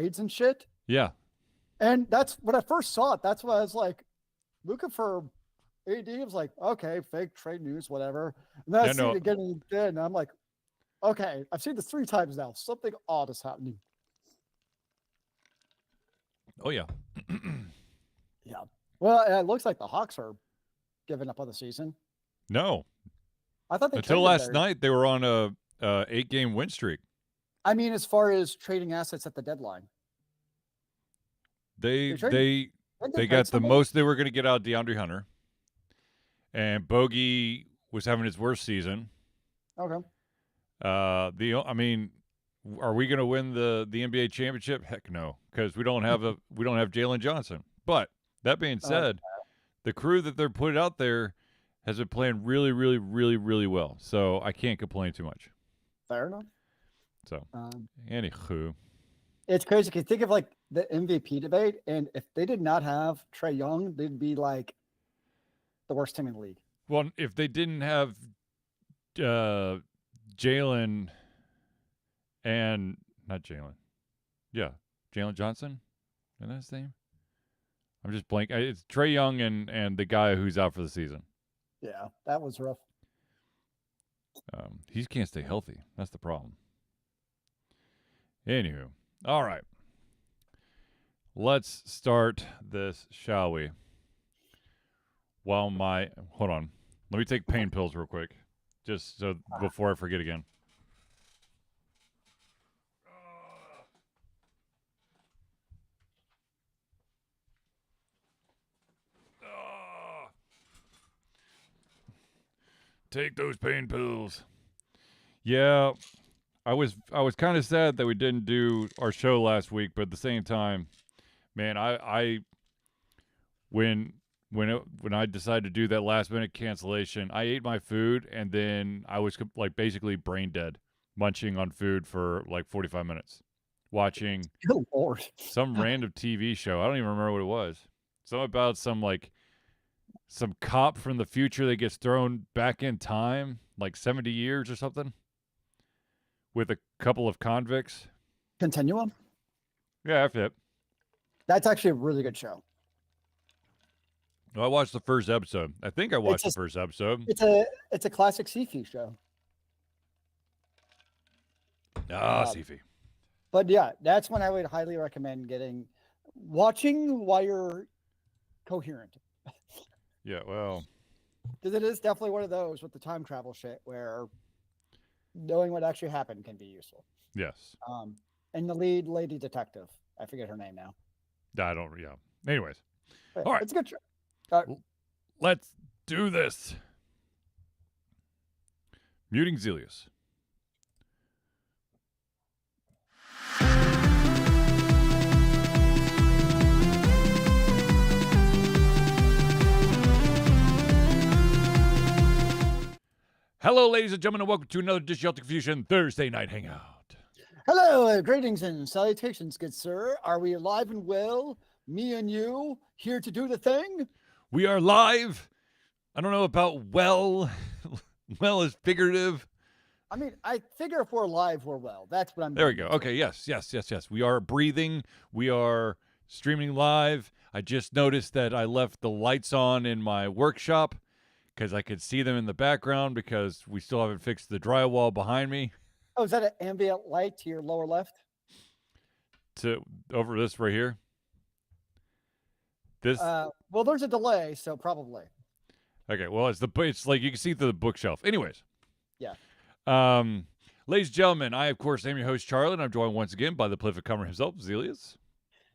trades and shit. Yeah. And that's when I first saw it. That's why I was like, looking for AD. I was like, okay, fake trade news, whatever. And then I see it again and again. And I'm like, okay, I've seen this 3 times now. Something odd is happening. Oh, yeah. Yeah. Well, it looks like the Hawks are giving up on the season. No. I thought they until last night they were on a 8-game win streak. I mean, as far as trading assets at the deadline, they got the most they were going to get out of DeAndre Hunter, and Bogey was having his worst season. Okay. I mean, are we going to win the NBA championship? Heck no, because we don't have Jalen Johnson. But that being said, the crew that they're putting out there has been playing really, really, really, really well. So I can't complain too much. Fair enough. So, anywho. It's crazy because think of like the MVP debate, and if they did not have Trae Young, they'd be like the worst team in the league. Well, if they didn't have Jalen and not Jalen. Yeah, Jalen Johnson. Isn't that his name? I'm just blank. It's Trae Young and the guy who's out for the season. Yeah, that was rough. He can't stay healthy. That's the problem. Anywho, all right. Let's start this, shall we? Hold on. Let me take pain pills real quick, just so before I forget again. Take those pain pills. Yeah, I was kind of sad that we didn't do our show last week, but at the same time, man, when I decided to do that last minute cancellation, I ate my food and then I was like basically brain dead, munching on food for like 45 minutes, watching some random TV show. I don't even remember what it was. Something about some cop from the future that gets thrown back in time, like 70 years or something, with a couple of convicts. Continuum? Yeah, that's it. That's actually a really good show. Well, I watched the first episode. I think I watched the first episode. It's a classic Sifi show. Sifi. But yeah, that's when I would highly recommend watching while you're coherent. Yeah, well, because it is definitely one of those with the time travel shit where knowing what actually happened can be useful. Yes. And the lead lady detective, I forget her name now. I don't. Yeah. Anyways, all right. It's a good show. Let's do this. Muting Zealeus. Hello, ladies and gentlemen, and welcome to another Dishealthic Fusion Thursday Night Hangout. Hello, greetings and salutations, good sir. Are we alive and well? Me and you here to do the thing? We are live. I don't know about well. Well is figurative. I mean, I figure if we're alive, we're well. That's what I'm. There we go. Okay, yes. We are breathing. We are streaming live. I just noticed that I left the lights on in my workshop because I could see them in the background because we still haven't fixed the drywall behind me. Oh, is that an ambient light to your lower left? Over this right here? This? Well, there's a delay, so probably. Okay, well, it's like you can see through the bookshelf. Anyways. Yeah. Ladies and gentlemen, I, of course, am your host, Charlie, and I'm joined once again by the prolific comer himself, Zealeus.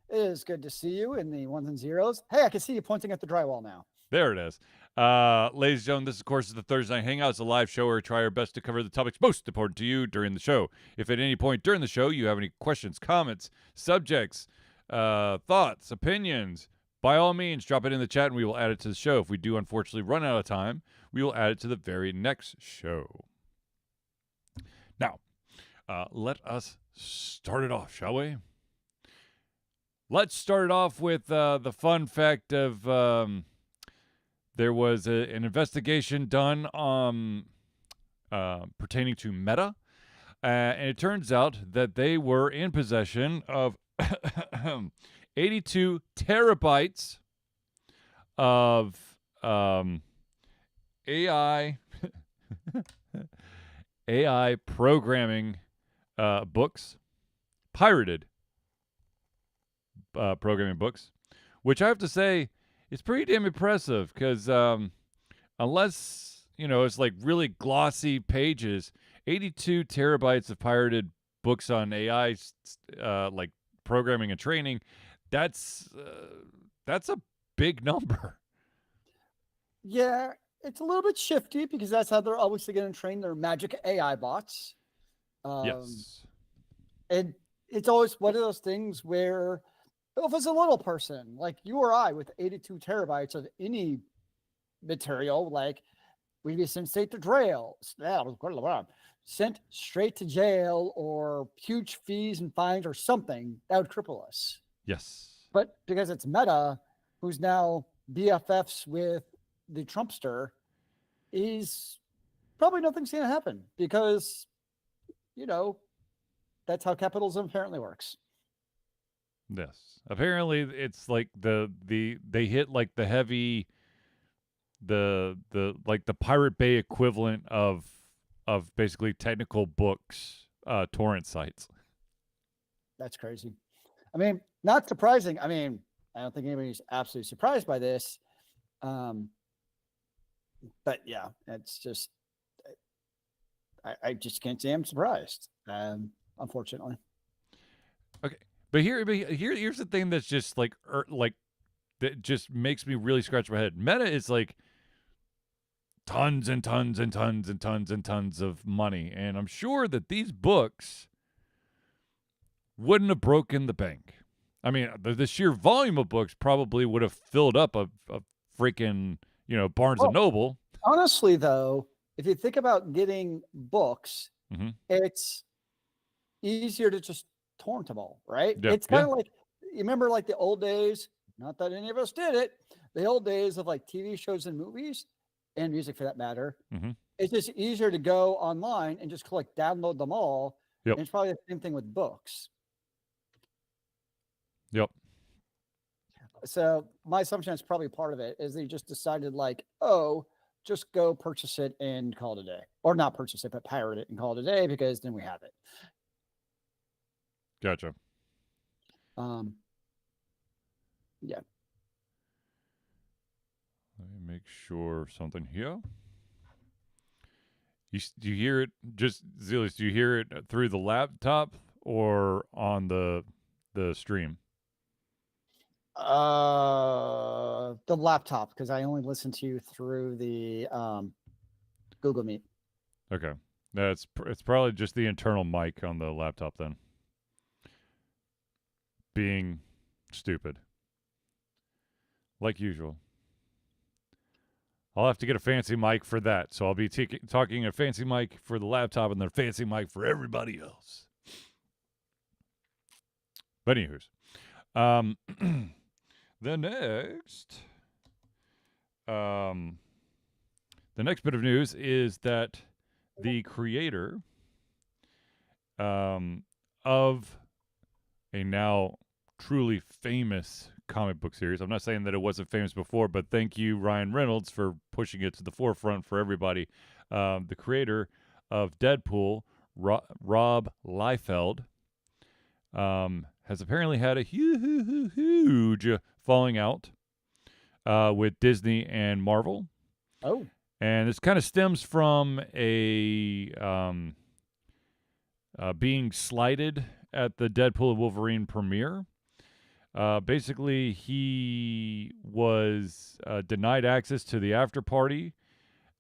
It is good to see you in the ones and zeros. Hey, I can see you pointing at the drywall now. There it is. Ladies and gentlemen, this, of course, is the Thursday Night Hangout. It's a live show where we try our best to cover the topics most important to you during the show. If at any point during the show you have any questions, comments, subjects, thoughts, opinions, by all means, drop it in the chat and we will add it to the show. If we do, unfortunately, run out of time, we will add it to the very next show. Now, let us start it off, shall we? Let's start it off with the fun fact of there was an investigation done pertaining to Meta, and it turns out that they were in possession of 82 terabytes of AI AI programming books, pirated programming books, which I have to say is pretty damn impressive because unless, it's like really glossy pages, 82 terabytes of pirated books on AI, like programming and training, that's a big number. Yeah, it's a little bit shifty because that's how they're obviously going to train their magic AI bots. Yes. And it's always one of those things where if it's a little person like you or I with 82 terabytes of any material, like we'd be sent straight to jail, sent straight to jail, or huge fees and fines or something that would cripple us. Yes. But because it's Meta, who's now BFFs with the Trumpster, is probably nothing's going to happen because, that's how capitalism apparently works. Yes. Apparently it's like they hit like the heavy the like the Pirate Bay equivalent of basically technical books torrent sites. That's crazy. I mean, not surprising. I mean, I don't think anybody's absolutely surprised by this. But yeah, it's just I just can't say I'm surprised. Unfortunately. Okay. But here's the thing that's just like that just makes me really scratch my head. Meta is like tons and tons and tons and tons and tons of money, and I'm sure that these books wouldn't have broken the bank. I mean, the sheer volume of books probably would have filled up a freaking, Barnes and Noble. Honestly, though, if you think about getting books, it's easier to just torrent them all, right? Yeah, it's kind of like, you remember like the old days, not that any of us did it, the old days of like TV shows and movies and music for that matter. It's just easier to go online and just download them all. Yep. And it's probably the same thing with books. Yep. So my assumption is probably part of it is they just decided just go purchase it and call it a day, or not purchase it, but pirate it and call it a day because then we have it. Gotcha. Yeah. Let me make sure something here. Do you hear it? Just Zealeus, do you hear it through the laptop or on the stream? The laptop, because I only listen to you through the Google Meet. Okay, it's probably just the internal mic on the laptop then. Being stupid, like usual. I'll have to get a fancy mic for that, so I'll be talking a fancy mic for the laptop and then a fancy mic for everybody else. But anywho's, the next bit of news is that the creator of a now truly famous comic book series. I'm not saying that it wasn't famous before, but thank you, Ryan Reynolds, for pushing it to the forefront for everybody. The creator of Deadpool, Rob Liefeld, has apparently had a huge falling out with Disney and Marvel. Oh. And this kind of stems from being slighted at the Deadpool and Wolverine premiere. Basically, he was denied access to the after party.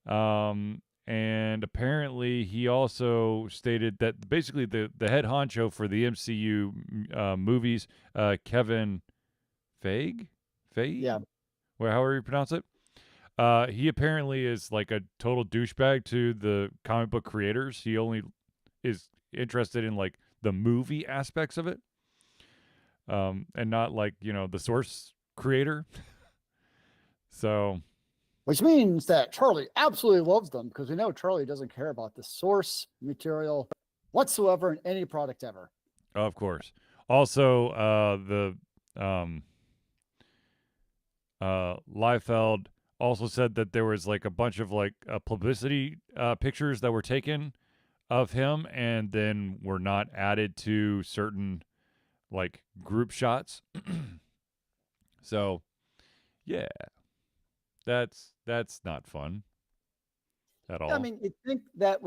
And apparently he also stated that basically the head honcho for the MCU movies, Kevin Feige? Yeah. Well, however you pronounce it. He apparently is like a total douchebag to the comic book creators. He only is interested in like the movie aspects of it. And not like, the source creator. So, which means that Charlie absolutely loves them, because we know Charlie doesn't care about the source material whatsoever in any product ever. Of course. Also, Liefeld also said that there was like a bunch of like publicity pictures that were taken of him and then were not added to certain like group shots. So, yeah, that's not fun at all. I mean, you think that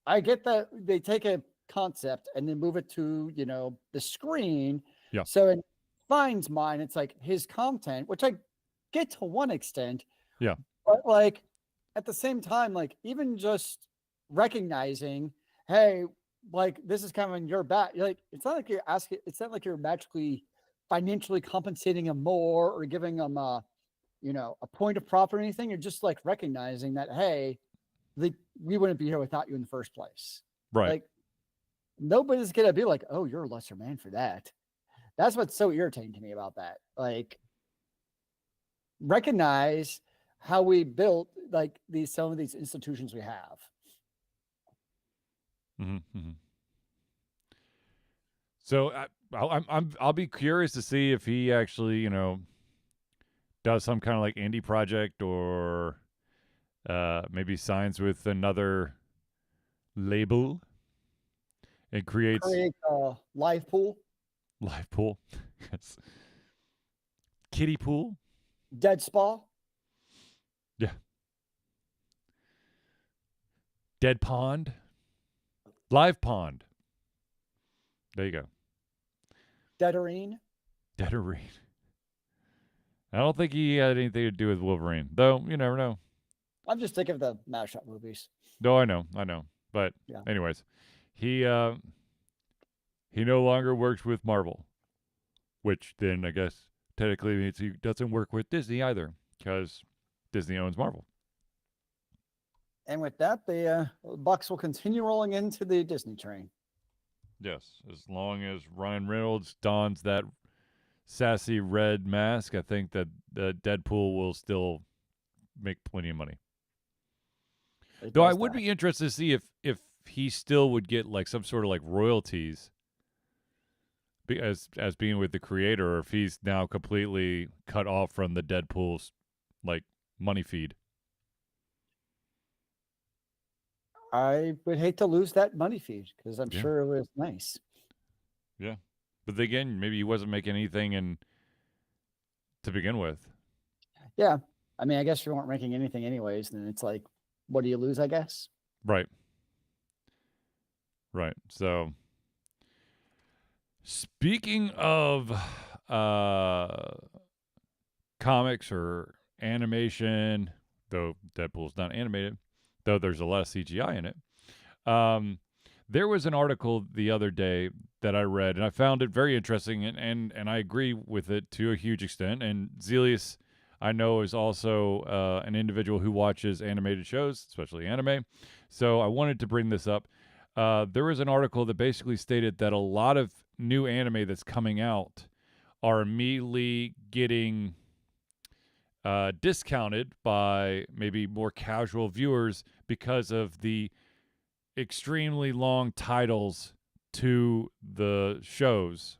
I get that they take a concept and then move it to, the screen. Yeah. So in Fine's mind, it's like his content, which I get to one extent. Yeah. But like at the same time, like even just recognizing, hey, like this is coming your back. Like it's not like you're asking, it's not like you're magically financially compensating him more or giving him a point of profit or anything. You're just like recognizing that, hey, we wouldn't be here without you in the first place. Right. Like nobody's gonna be like, oh, you're a lesser man for that. That's what's so irritating to me about that. Like recognize how we built like some of these institutions we have. Mm-hmm, mm-hmm. So I'll be curious to see if he actually does some kind of like indie project or maybe signs with another label and creates a live pool, yes, kiddie pool, dead spa. Yeah. Dead pond. Live pond. There you go. Deaderine. Deaderine. I don't think he had anything to do with Wolverine, though. You never know. I'm just thinking of the mashup movies. No, I know. But yeah. Anyways, he no longer works with Marvel, which then I guess technically means he doesn't work with Disney either, because Disney owns Marvel. And with that, the bucks will continue rolling into the Disney train. Yes, as long as Ryan Reynolds dons that sassy red mask, I think that the Deadpool will still make plenty of money. Though I would be interested to see if he still would get like some sort of like royalties as being with the creator, or if he's now completely cut off from the Deadpool's like money feed. I would hate to lose that money feed because I'm sure it was nice. Yeah. But again, maybe he wasn't making anything to begin with. Yeah. I mean, I guess if you weren't making anything anyways, then it's like, what do you lose, I guess? Right. So speaking of comics or animation, though Deadpool's not animated, though there's a lot of CGI in it. There was an article the other day that I read, and I found it very interesting, and I agree with it to a huge extent. And Zealeus, I know, is also an individual who watches animated shows, especially anime. So I wanted to bring this up. There was an article that basically stated that a lot of new anime that's coming out are immediately getting discounted by maybe more casual viewers because of the extremely long titles to the shows.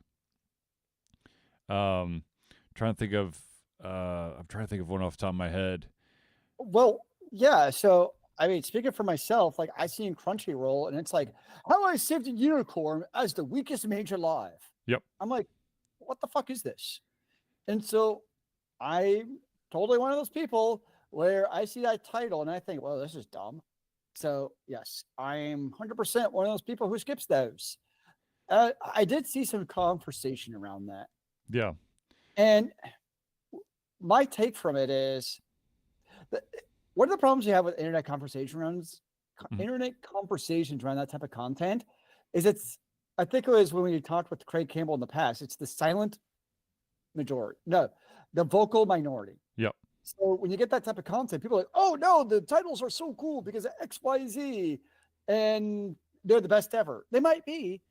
I'm trying to think of one off the top of my head. Well, yeah. So I mean, speaking for myself, like I see in Crunchyroll, and it's like, how I saved a unicorn as the weakest mage alive. Yep. I'm like, what the fuck is this? And so I'm totally one of those people where I see that title and I think, well, this is dumb. So yes, I'm 100% one of those people who skips those. I did see some conversation around that. Yeah. And my take from it is that one of the problems you have with internet conversation runs, internet conversations around that type of content is I think it was when we talked with Craig Campbell in the past, it's the silent majority. No, the vocal minority. Yep. So when you get that type of content, people are like, oh no, the titles are so cool because of XYZ and they're the best ever. They might be,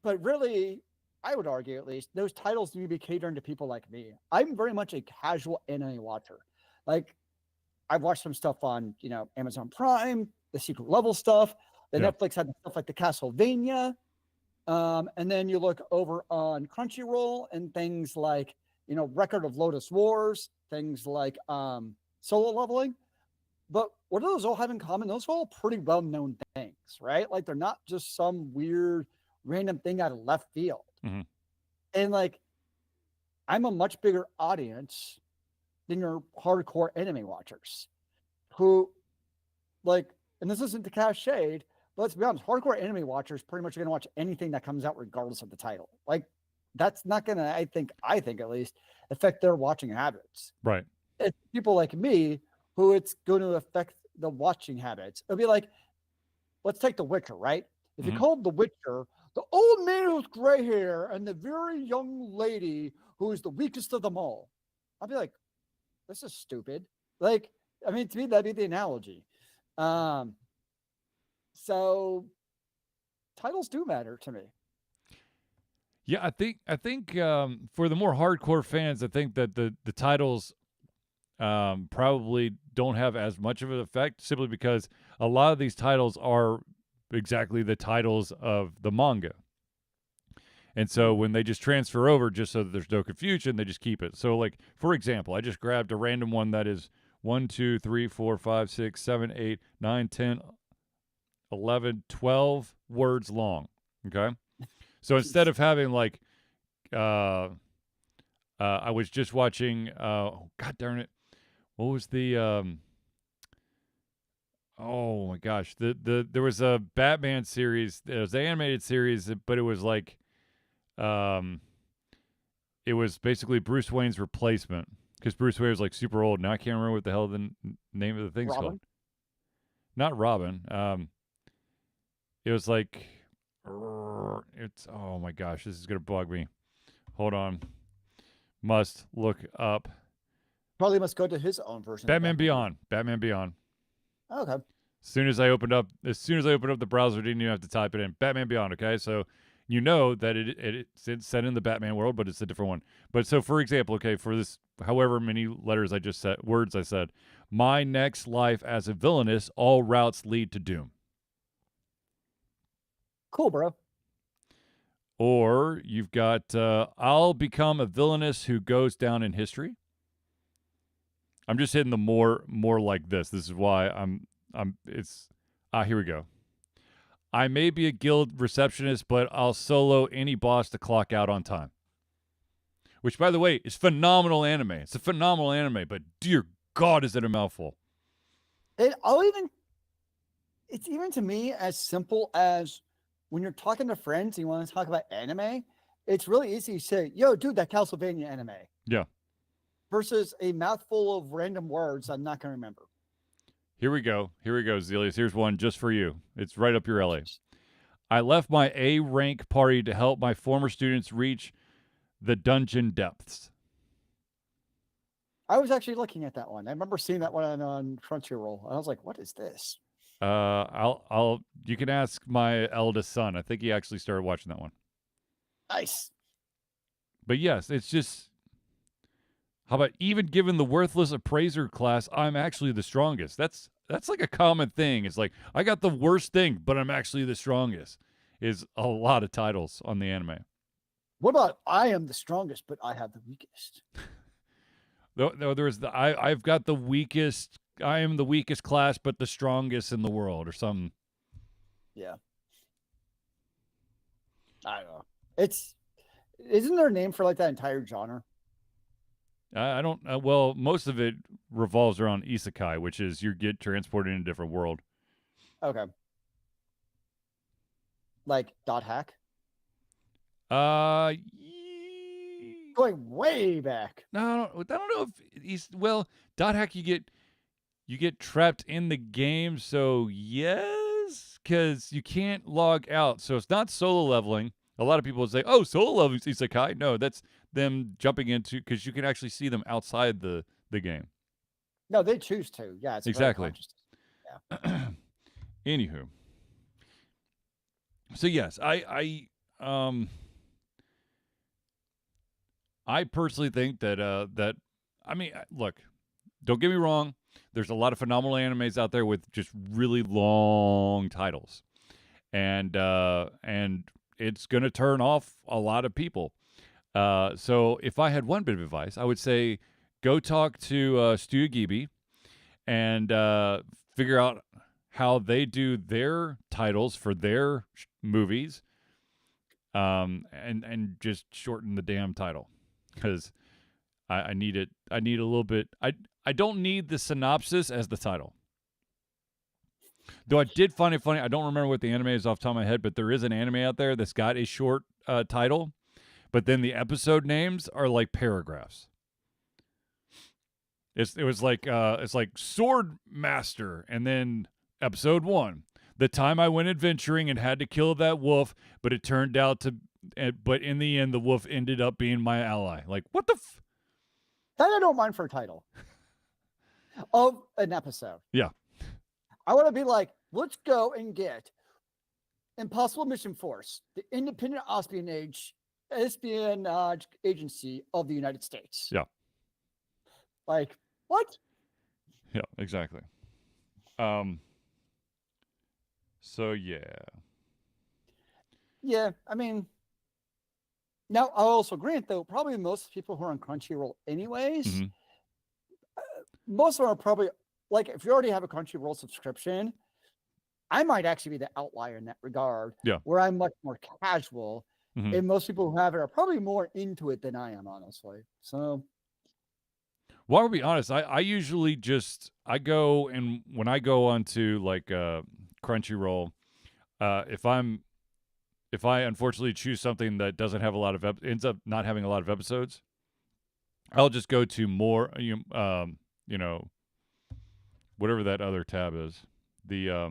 but really, I would argue at least, those titles need to be catering to people like me. I'm very much a casual anime watcher. Like I've watched some stuff on, Amazon Prime, the secret level stuff. The Netflix had stuff like the Castlevania. And then you look over on Crunchyroll and things like, Record of Lotus Wars, things like Solo Leveling. But what do those all have in common? Those are all pretty well-known things, right? Like they're not just some weird random thing out of left field. Mm-hmm. And like, I'm a much bigger audience than your hardcore anime watchers who like, and this isn't to cast shade, but let's be honest, hardcore anime watchers pretty much are going to watch anything that comes out regardless of the title. Like that's not going to, I think at least, affect their watching habits. Right. It's people like me who it's going to affect the watching habits. It'll be like, let's take The Witcher, right? If you called The Witcher the old man with gray hair and the very young lady who is the weakest of them all, I'd be like, this is stupid. Like, I mean, to me, that'd be the analogy. So titles do matter to me. Yeah, I think for the more hardcore fans, I think that the titles probably don't have as much of an effect simply because a lot of these titles are exactly the titles of the manga. And so when they just transfer over just so that there's no confusion, they just keep it. So like, for example, I just grabbed a random one that is 1, 2, 3, 4, 5, 6, 7, 8, 9, 10, 11, 12 words long. Okay. So instead of having like, I was just watching, God darn it. What was the, oh my gosh, there was a Batman series. It was an animated series, but it was like, it was basically Bruce Wayne's replacement because Bruce Wayne was like super old. Now I can't remember what the hell the name of the thing's called. Not Robin. It was like, it's, oh my gosh, this is gonna bug me. Hold on, must look up. Probably must go to his own version. Batman Beyond. Batman Beyond. Okay. As soon as I opened up the browser, didn't even have to type it in. Batman Beyond. Okay, so you know that it's set in the Batman world, but it's a different one. But so, for example, okay, for this, however many words I said, my next life as a villainess, all routes lead to doom. Cool, bro. Or you've got, I'll become a villainess who goes down in history. I'm just hitting the more like this. This is why here we go. I may be a guild receptionist, but I'll solo any boss to clock out on time. Which, by the way, is phenomenal anime. It's a phenomenal anime, but dear God, is it a mouthful. It's even to me as simple as when you're talking to friends and you want to talk about anime, it's really easy to say, yo, dude, that Castlevania anime. Yeah. Versus a mouthful of random words I'm not going to remember. Here we go, Zealeus. Here's one just for you. It's right up your alley. I left my A rank party to help my former students reach the dungeon depths. I was actually looking at that one. I remember seeing that one on Crunchyroll. I was like, what is this? You can ask my eldest son. I think he actually started watching that one. Nice. But yes, it's just, how about even given the worthless appraiser class, I'm actually the strongest. That's like a common thing. It's like, I got the worst thing, but I'm actually the strongest, is a lot of titles on the anime. What about I am the strongest, but I have the weakest? No, there was I've got the weakest, I am the weakest class, but the strongest in the world, or something. Yeah. I don't know. Isn't there a name for like that entire genre? I don't. Well, most of it revolves around isekai, which is you get transported in a different world. Okay. Like dot hack. Going way back. No, I don't know if he's dot hack. You get trapped in the game, so yes, because you can't log out. So it's not solo leveling. A lot of people say, "Oh, solo leveling is isekai." No, that's them jumping into, because you can actually see them outside the game. No, they choose to. Yeah, it's exactly. Yeah. Anywho, so yes, I personally think that I mean, look, don't get me wrong. There's a lot of phenomenal animes out there with just really long titles, and it's going to turn off a lot of people. So if I had one bit of advice, I would say go talk to Stu Gibi and figure out how they do their titles for their movies, and just shorten the damn title, because I need it. I need a little bit. I don't need the synopsis as the title. Though I did find it funny. I don't remember what the anime is off the top of my head, but there is an anime out there that's got a short title, but then the episode names are like paragraphs. It's like Sword Master, and then episode 1. The time I went adventuring and had to kill that wolf, but it turned out to, but in the end, the wolf ended up being my ally. Like, what the That I don't mind for a title of an episode. Yeah. I want to be like, let's go and get Impossible Mission Force, the independent espionage agency of the United States. Yeah. Like, what? Yeah, exactly. So yeah. Yeah, I mean, now I'll also grant, though, probably most people who are on Crunchyroll anyways, most of them are probably, like, if you already have a Crunchyroll subscription, I might actually be the outlier in that regard. Yeah. Where I'm much more casual, and most people who have it are probably more into it than I am, honestly. So, well, I'll be honest. I usually I go, and when I go onto like Crunchyroll, if I unfortunately choose something that doesn't have a lot of ends up not having a lot of episodes, I'll just go to more whatever that other tab is. The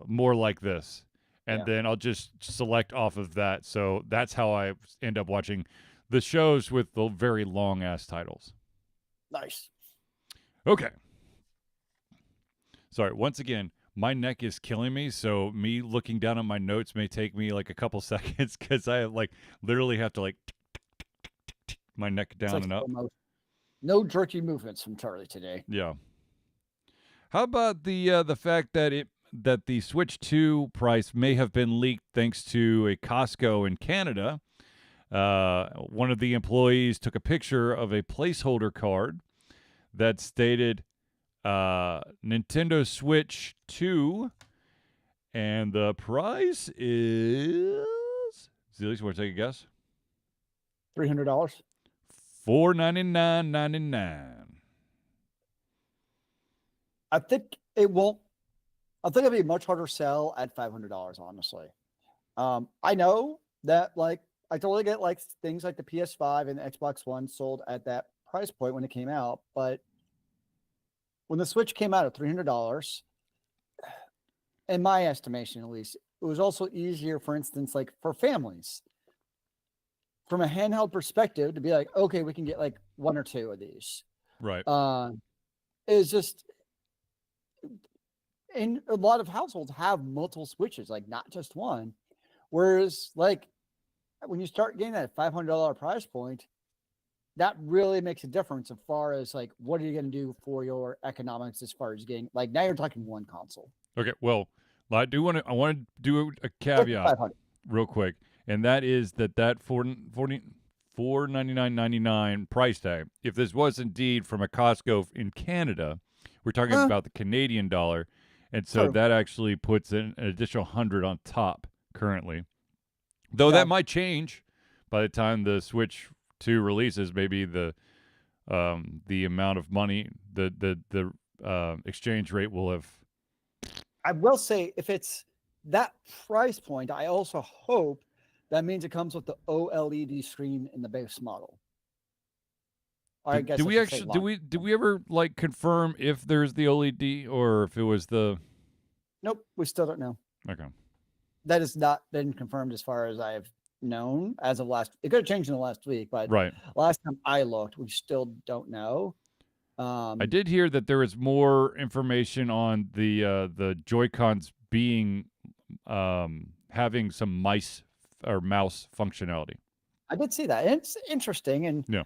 more like this. And then I'll just select off of that. So that's how I end up watching the shows with the very long ass titles. Nice. Okay. Sorry, once again, my neck is killing me, so me looking down at my notes may take me like a couple seconds, because I literally have to like my neck down and up. No jerky movements from Charlie today. Yeah. How about the fact that the Switch 2 price may have been leaked thanks to a Costco in Canada? One of the employees took a picture of a placeholder card that stated Nintendo Switch 2, and the price is, Zealeus, you want to take a guess? $300. $499.99. I think it won't. I think it'll be a much harder sell at $500. Honestly, I know that I totally get things like the PS5 and the Xbox One sold at that price point when it came out, but when the Switch came out at $300, in my estimation at least, it was also easier, for instance, like for families, from a handheld perspective, to be like, okay, we can get like one or two of these. Right. It's just, and a lot of households have multiple Switches, like not just one. Whereas like when you start getting that $500 price point, that really makes a difference as far as like, what are you going to do for your economics as far as getting, like, now you're talking one console. Okay. Well, I want to do a caveat real quick. And that is that $499.99 price tag, if this was indeed from a Costco in Canada, we're talking about the Canadian dollar. And so that actually puts in an additional 100 on top currently. Though that might change by the time the Switch 2 releases. Maybe the amount of money, the exchange rate will have. I will say, if it's that price point, I also hope that means it comes with the OLED screen in the base model. I guess did we ever like confirm if there's the OLED or if it was the? Nope, we still don't know. Okay. That has not been confirmed as far as I've known as of last. It could have changed in the last week, but last time I looked, we still don't know. I did hear that there was more information on the Joy-Cons being having some mouse functionality. I did see that. And it's interesting, and yeah,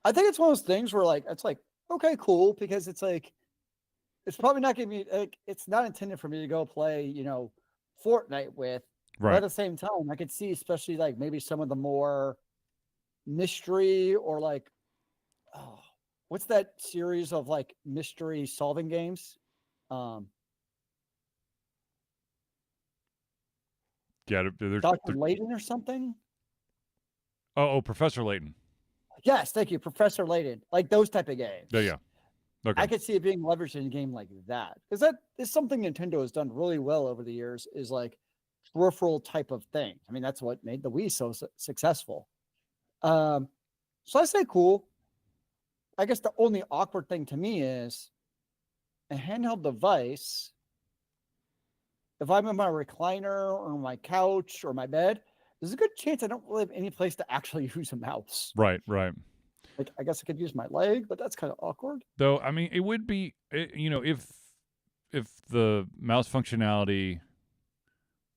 I think it's one of those things where it's like, okay, cool, because it's like, it's probably not going to be like, it's not intended for me to go play Fortnite with. Right. But at the same time, I could see especially like maybe some of the more mystery or like, oh, what's that series of like mystery solving games? Yeah, Dr. Layton or something? Oh, Professor Layton. Yes, thank you. Professor Layton. Like those type of games. Yeah. Okay. I could see it being leveraged in a game like that. Because that is something Nintendo has done really well over the years, is like peripheral type of thing. I mean, that's what made the Wii so successful. So I say cool. I guess the only awkward thing to me is a handheld device. If I'm in my recliner or my couch or my bed, there's a good chance I don't really have any place to actually use a mouse. Right. Like, I guess I could use my leg, but that's kind of awkward. Though, I mean, it would be, if the mouse functionality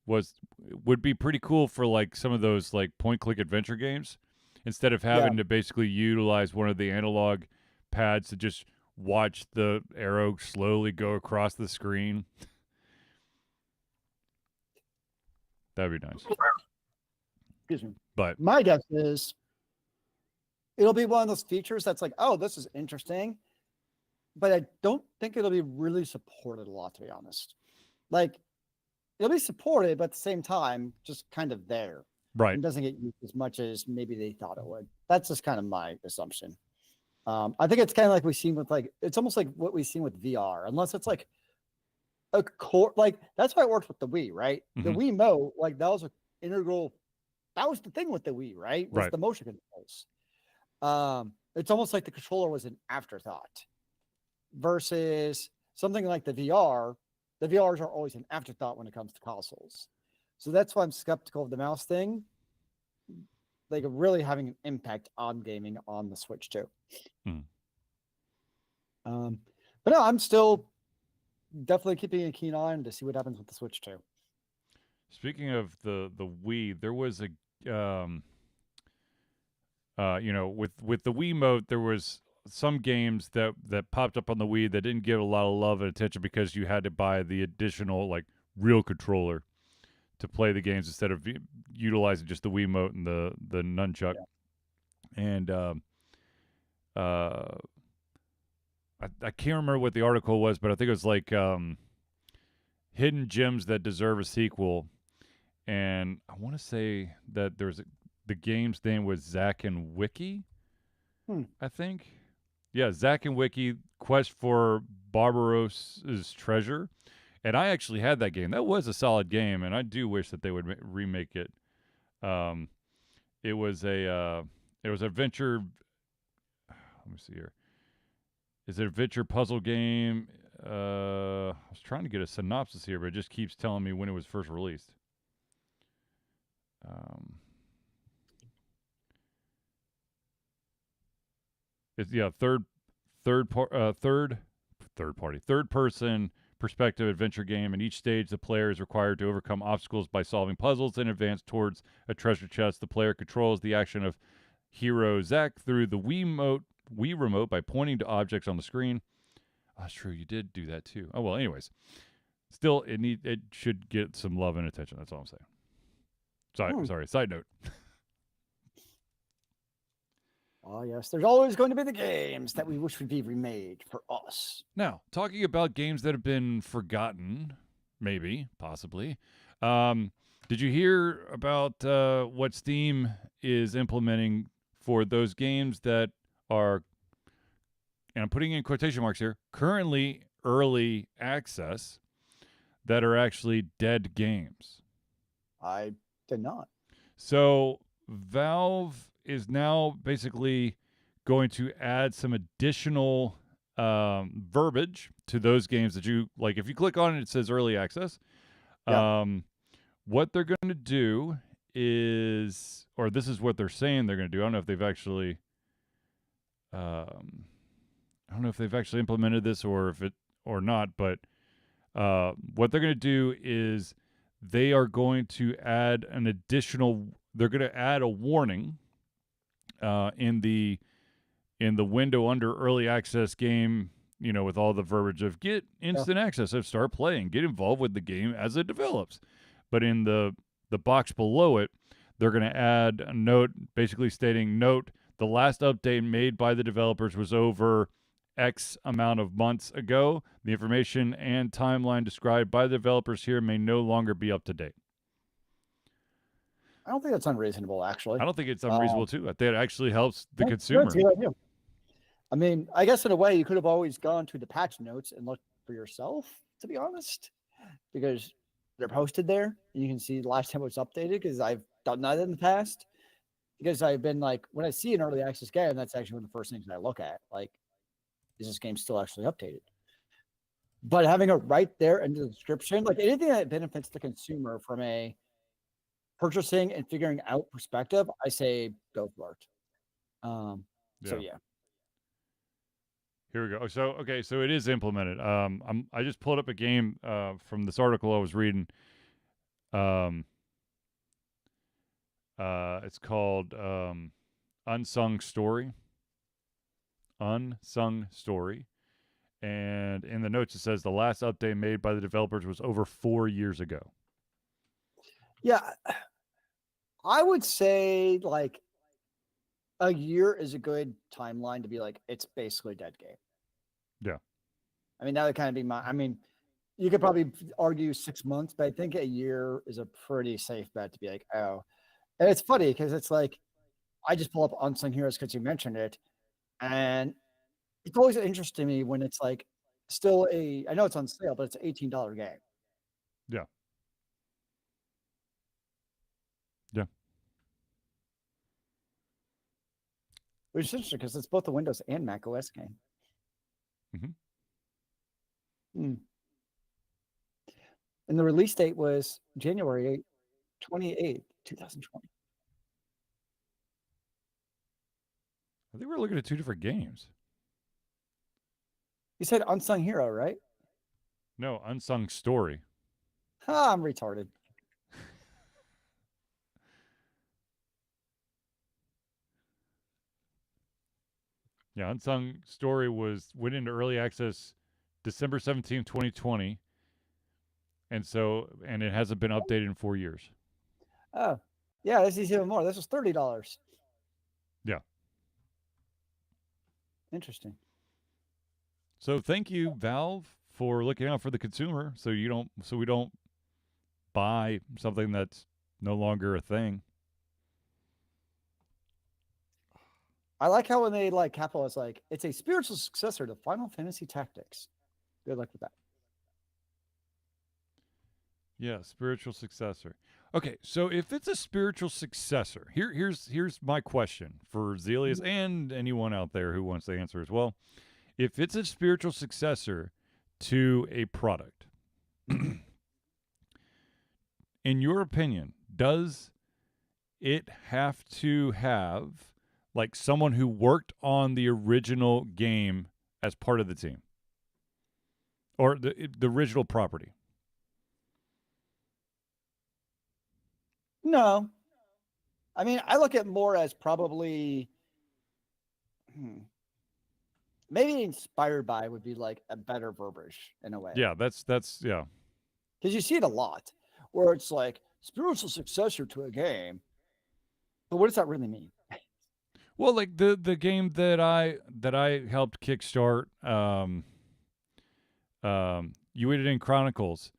would be pretty cool for like some of those like point-click adventure games, instead of having to basically utilize one of the analog pads to just watch the arrow slowly go across the screen. That'd be nice. Excuse me. But my guess is it'll be one of those features that's like, oh, this is interesting, but I don't think it'll be really supported a lot, to be honest. Like, it'll be supported, but at the same time, just kind of there. Right. It doesn't get used as much as maybe they thought it would. That's just kind of my assumption. I think it's kind of like we've seen with like, it's almost like what we've seen with VR, unless it's like a core, like that's why it works with the Wii, right? The Wiimote, like that was an integral, that was the thing with the Wii, right? Was the motion controls. It's almost like the controller was an afterthought versus something like the VR. The VRs are always an afterthought when it comes to consoles. So that's why I'm skeptical of the mouse thing. Like really having an impact on gaming on the Switch too. But no, I'm still definitely keeping a keen eye on to see what happens with the Switch too. Speaking of the Wii, there was a with the Wiimote, there was some games that popped up on the Wii that didn't get a lot of love and attention because you had to buy the additional like real controller to play the games instead of utilizing just the Wiimote and the nunchuck. And I can't remember what the article was, but I think it was like hidden gems that deserve a sequel. And I want to say that the game's name was Zack and Wiki, I think. Yeah, Zack and Wiki, Quest for Barbarossa's Treasure. And I actually had that game. That was a solid game, and I do wish that they would remake it. It was a adventure. Let me see here. It's an adventure puzzle game. I was trying to get a synopsis here, but it just keeps telling me when it was first released. It's third person perspective adventure game. In each stage, the player is required to overcome obstacles by solving puzzles and advance towards a treasure chest. The player controls the action of hero Zack through the Wii remote by pointing to objects on the screen. Oh, that's true. You did do that too. Oh well. Anyways, still, it should get some love and attention. That's all I'm saying. Sorry. Side note. Oh, yes. There's always going to be the games that we wish would be remade for us. Now, talking about games that have been forgotten, maybe, possibly, did you hear about what Steam is implementing for those games that are, and I'm putting in quotation marks here, currently early access, that are actually dead games? I did not. So Valve is now basically going to add some additional verbiage to those games that you like. If you click on it, it says early access. What they're going to do is, or this is what they're saying they're going to do. I don't know if they've actually, implemented this or not. But what they're going to do is they are going to add an additional. They're going to add a warning in the window under early access game, with all the verbiage of get instant access, of start playing, get involved with the game as it develops. but in the box below it, they're going to add a note basically stating, note, the last update made by the developers was over X amount of months ago. The information and timeline described by the developers here may no longer be up to date. I don't think that's unreasonable, actually. I don't think it's unreasonable, too. I think it actually helps the consumer. That's a good idea. I mean, I guess in a way, you could have always gone to the patch notes and looked for yourself, to be honest, because they're posted there. You can see the last time it was updated, because I've done that in the past. Because I've been like, when I see an early access game, that's actually one of the first things I look at. Like, is this game still actually updated? But having it right there in the description, like anything that benefits the consumer from a purchasing and figuring out perspective, I say go for it. So yeah. Here we go. So okay, so it is implemented. I just pulled up a game from this article I was reading. It's called Unsung Story. Unsung Story. And in the notes it says the last update made by the developers was over 4 years ago. Yeah. I would say like a year is a good timeline to be like, it's basically a dead game. Yeah. I mean, that would kind of be I mean, you could probably argue 6 months, but I think a year is a pretty safe bet to be like, oh. And it's funny because it's like, I just pull up Unsung Heroes because you mentioned it. And it's always interesting to me when it's like still I know it's on sale, but it's an $18 game. Yeah. Yeah. Which is interesting because it's both a Windows and Mac OS game. And the release date was January 28th, 2020. I think we're looking at two different games. You said Unsung Hero, right? No, Unsung Story. I'm retarded. Yeah, Unsung Story went into early access December 17th, 2020. And it hasn't been updated in 4 years. Oh, yeah, this is even more. This was $30. Yeah. Interesting. So thank you, Valve, for looking out for the consumer so we don't buy something that's no longer a thing. I like how when they like capitalize, like it's a spiritual successor to Final Fantasy Tactics. Good luck with that. Yeah, spiritual successor. Okay, so if it's a spiritual successor, here's my question for Zealeus and anyone out there who wants to answer as well. If it's a spiritual successor to a product, in your opinion, does it have to have like someone who worked on the original game as part of the team or the original property? No. I mean, I look at more as probably maybe inspired by would be like a better verbiage in a way. Yeah, that's yeah. Because you see it a lot where it's like spiritual successor to a game. But what does that really mean? Well, like the game that I helped kickstart, Uedaden Chronicles,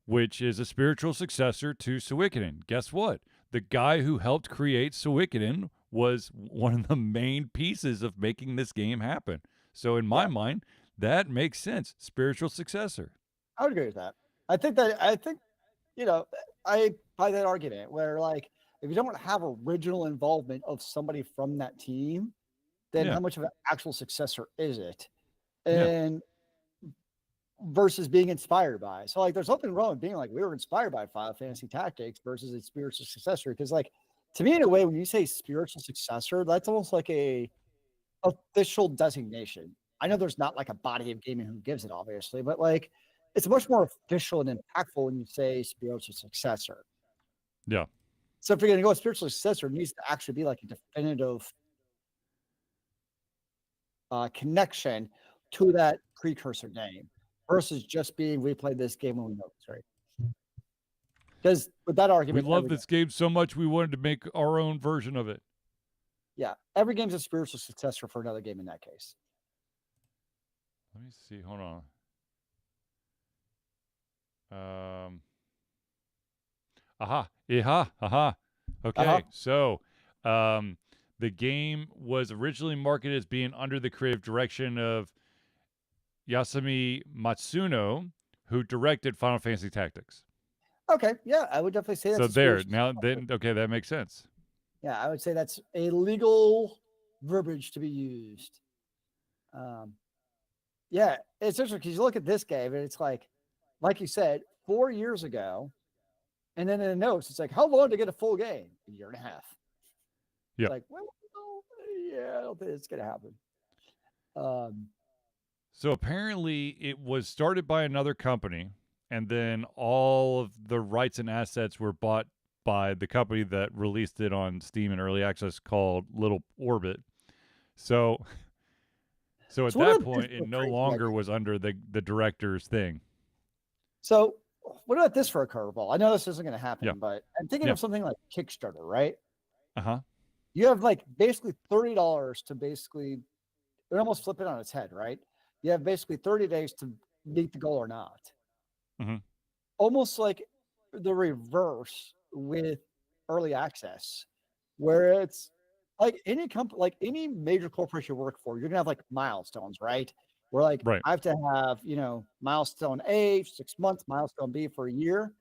which is a spiritual successor to Suikoden. Guess what? The guy who helped create Suikoden was one of the main pieces of making this game happen. So in my mind, that makes sense. Spiritual successor. I would agree with that. I think, you know, I buy that argument where like, if you don't have original involvement of somebody from that team, then how much of an actual successor is it? And versus being inspired by. So like there's nothing wrong with being like we were inspired by Final Fantasy Tactics versus a spiritual successor. Because like to me in a way, when you say spiritual successor, that's almost like a official designation. I know there's not like a body of gaming who gives it, obviously, but like it's much more official and impactful when you say spiritual successor. Yeah. So if you're going to go with spiritual successor, it needs to actually be like a definitive connection to that precursor game versus just being we played this game when we know it's right. Because with that We argument, love this game so much we wanted to make our own version of it. Yeah, every game's a spiritual successor for another game in that case. Let me see. Hold on. Okay, so the game was originally marketed as being under the creative direction of Yasumi Matsuno, who directed Final Fantasy Tactics. Okay, yeah, I would definitely say that's so there. Now, then, okay, that makes sense. Yeah, I would say that's a legal verbiage to be used. Yeah, it's interesting because you look at this game and it's like you said, 4 years ago, and then in the notes, it's like, how long to get a full game? A year and a half. Yeah. It's like, well, yeah, I don't think it's going to happen. So apparently it was started by another company, and then all of the rights and assets were bought by the company that released it on Steam in early access called Little Orbit. So at that point, it no longer was under the director's thing. So what about this for a curveball? I know this isn't going to happen, but I'm thinking of something like Kickstarter, right? You have like basically $30 to basically, it almost flip it on its head, right? You have basically 30 days to meet the goal or not. Almost like the reverse with early access, where it's like any company, like any major corporation you work for, you're gonna have like milestones, right? Where like I have to have, milestone A 6 months, milestone B for a year.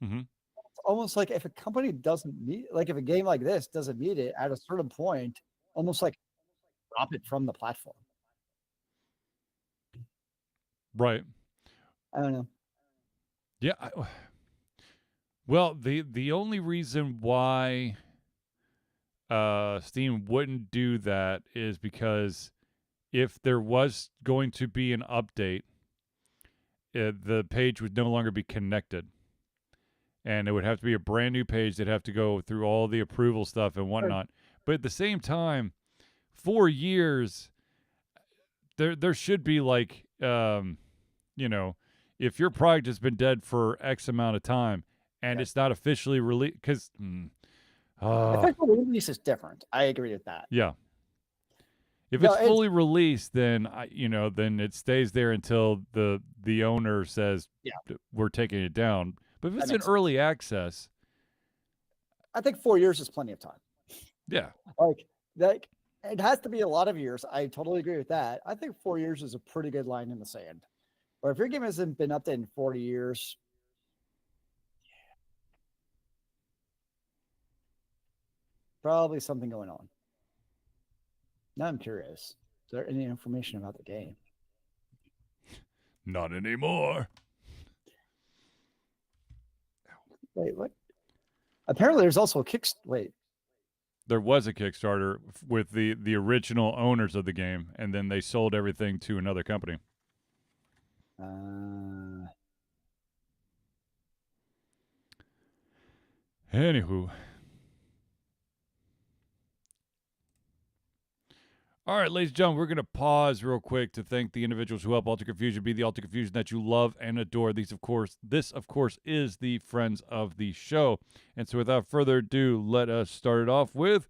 It's almost like if a company doesn't meet, like if a game like this doesn't meet it at a certain point, almost like drop it from the platform. Right. I don't know. Yeah. Well, the only reason why Steam wouldn't do that is because if there was going to be an update, the page would no longer be connected. And it would have to be a brand new page. They'd have to go through all the approval stuff and whatnot. But at the same time, 4 years, there should be like, if your product has been dead for X amount of time and it's not officially released, because official release is different. I agree with that. Yeah. If it's fully released, then then it stays there until the owner says, we're taking it down. But if it's in early access, I think 4 years is plenty of time. Yeah. Like it has to be a lot of years. I totally agree with that. I think 4 years is a pretty good line in the sand. Or if your game hasn't been updated in 40 years, probably something going on. Now I'm curious. Is there any information about the game? Not anymore. Wait, what? Apparently there's also a There was a Kickstarter with the original owners of the game, and then they sold everything to another company. Anywho. All right, ladies and gentlemen, we're going to pause real quick to thank the individuals who help Alter Confusion be the Alter Confusion that you love and adore. This, of course, is the friends of the show. And so without further ado, let us start it off with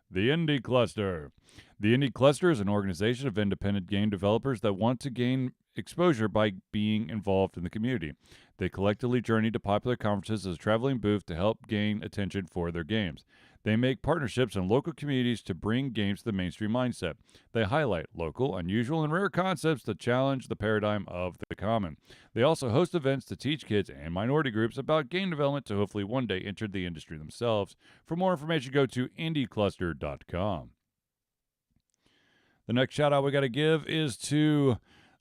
the Indie Cluster. The Indie Cluster is an organization of independent game developers that want to gain exposure by being involved in the community. They collectively journey to popular conferences as a traveling booth to help gain attention for their games. They make partnerships in local communities to bring games to the mainstream mindset. They highlight local, unusual, and rare concepts that challenge the paradigm of the common. They also host events to teach kids and minority groups about game development to hopefully one day enter the industry themselves. For more information, go to indiecluster.com. The next shout out we got to give is to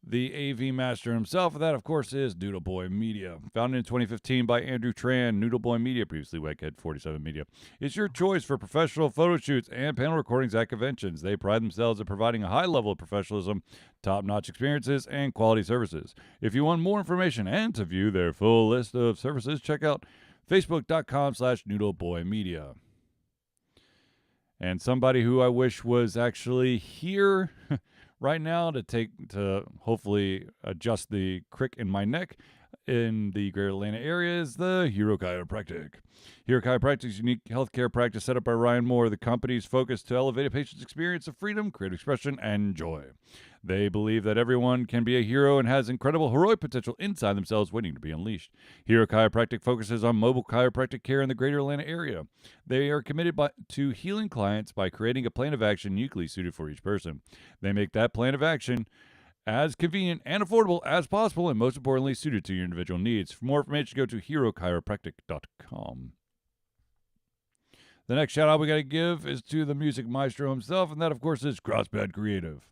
the AV master himself. That, of course, is Noodle Boy Media. Founded in 2015 by Andrew Tran, Noodle Boy Media, previously Weghead 47 Media, is your choice for professional photo shoots and panel recordings at conventions. They pride themselves at providing a high level of professionalism, top-notch experiences, and quality services. If you want more information and to view their full list of services, check out facebook.com/noodleboymedia. And somebody who I wish was actually here right now to hopefully adjust the crick in my neck. in the greater Atlanta area is the Hero Chiropractic. Hero Chiropractic's unique healthcare practice set up by Ryan Moore, the company's focus to elevate a patient's experience of freedom, creative expression, and joy. They believe that everyone can be a hero and has incredible heroic potential inside themselves waiting to be unleashed. Hero Chiropractic focuses on mobile chiropractic care in the greater Atlanta area. They are committed to healing clients by creating a plan of action uniquely suited for each person. They make that plan of action as convenient and affordable as possible, and most importantly, suited to your individual needs. For more information, go to herochiropractic.com. The next shout out we got to give is to the music maestro himself, and that, of course, is Crosspad Creative.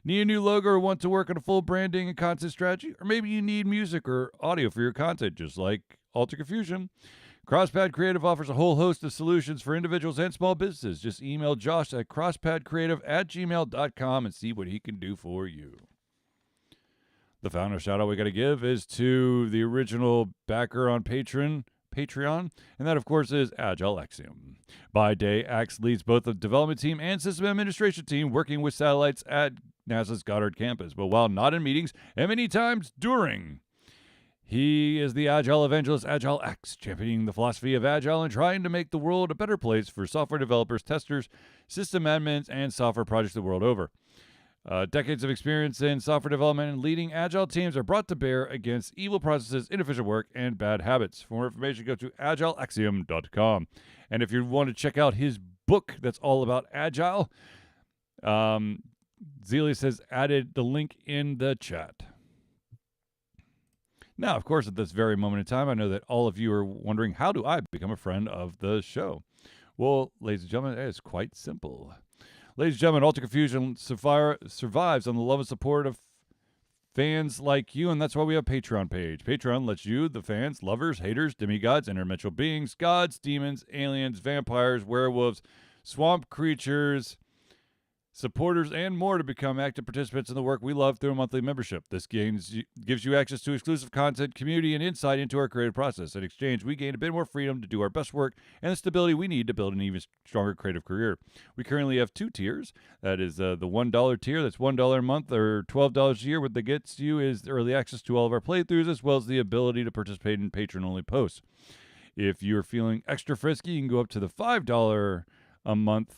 Need a new logo or want to work on a full branding and content strategy? Or maybe you need music or audio for your content, just like Alter Confusion. Crosspad Creative offers a whole host of solutions for individuals and small businesses. Just email Josh at crosspadcreative@gmail.com and see what he can do for you. The final shout out we got to give is to the original backer on Patreon, and that, of course, is Agile Axiom. By day, Axe leads both the development team and system administration team working with satellites at NASA's Goddard campus, but while not in meetings, and many times during. He is the Agile evangelist, Agile Axe, championing the philosophy of Agile and trying to make the world a better place for software developers, testers, system admins, and software projects the world over. Decades of experience in software development and leading Agile teams are brought to bear against evil processes, inefficient work, and bad habits. For more information, go to agileaxiom.com. And if you want to check out his book that's all about Agile, Zealeus has added the link in the chat. Now, of course, at this very moment in time, I know that all of you are wondering, how do I become a friend of the show? Well, ladies and gentlemen, it is quite simple. Ladies and gentlemen, Alter Confusion survives on the love and support of fans like you, and that's why we have a Patreon page. Patreon lets you, the fans, lovers, haters, demigods, interdimensional beings, gods, demons, aliens, vampires, werewolves, swamp creatures, supporters, and more to become active participants in the work we love through a monthly membership. This gives you access to exclusive content, community, and insight into our creative process. In exchange, we gain a bit more freedom to do our best work and the stability we need to build an even stronger creative career. We currently have 2 tiers. That is the $1 tier, that's $1 a month or $12 a year. What that gets you is early access to all of our playthroughs, as well as the ability to participate in patron-only posts. If you're feeling extra frisky, you can go up to the $5 a month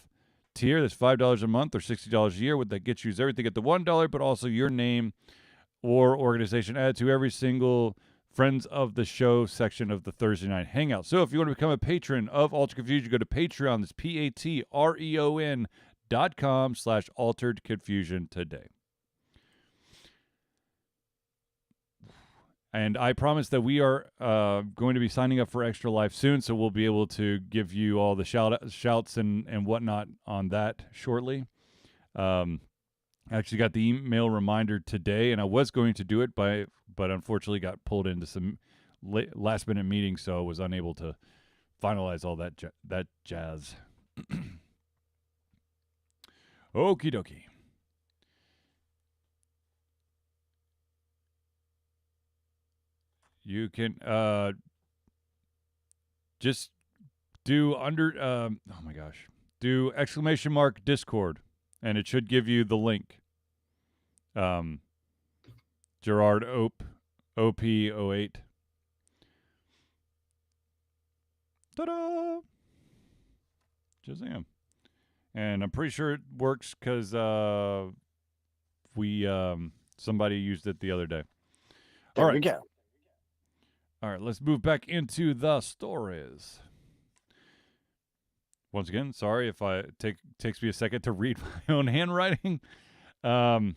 tier. That's $5 a month or $60 a year. What that gets you is everything at the $1, but also your name or organization added to every single Friends of the Show section of the Thursday Night Hangout. So if you want to become a patron of Alter Confusion, go to Patreon. That's patreon.com/Altered Confusion today. And I promise that we are going to be signing up for Extra Life soon, so we'll be able to give you all the shouts and whatnot on that shortly. I actually got the email reminder today, and I was going to do it, but unfortunately got pulled into some last-minute meetings, so I was unable to finalize all that jazz. Okie dokie. You can just do do ! Discord, and it should give you the link. Gerard OP08. Ta-da! Shazam. And I'm pretty sure it works because somebody used it the other day. There we go. All right, let's move back into the stories. Once again, sorry if takes me a second to read my own handwriting. I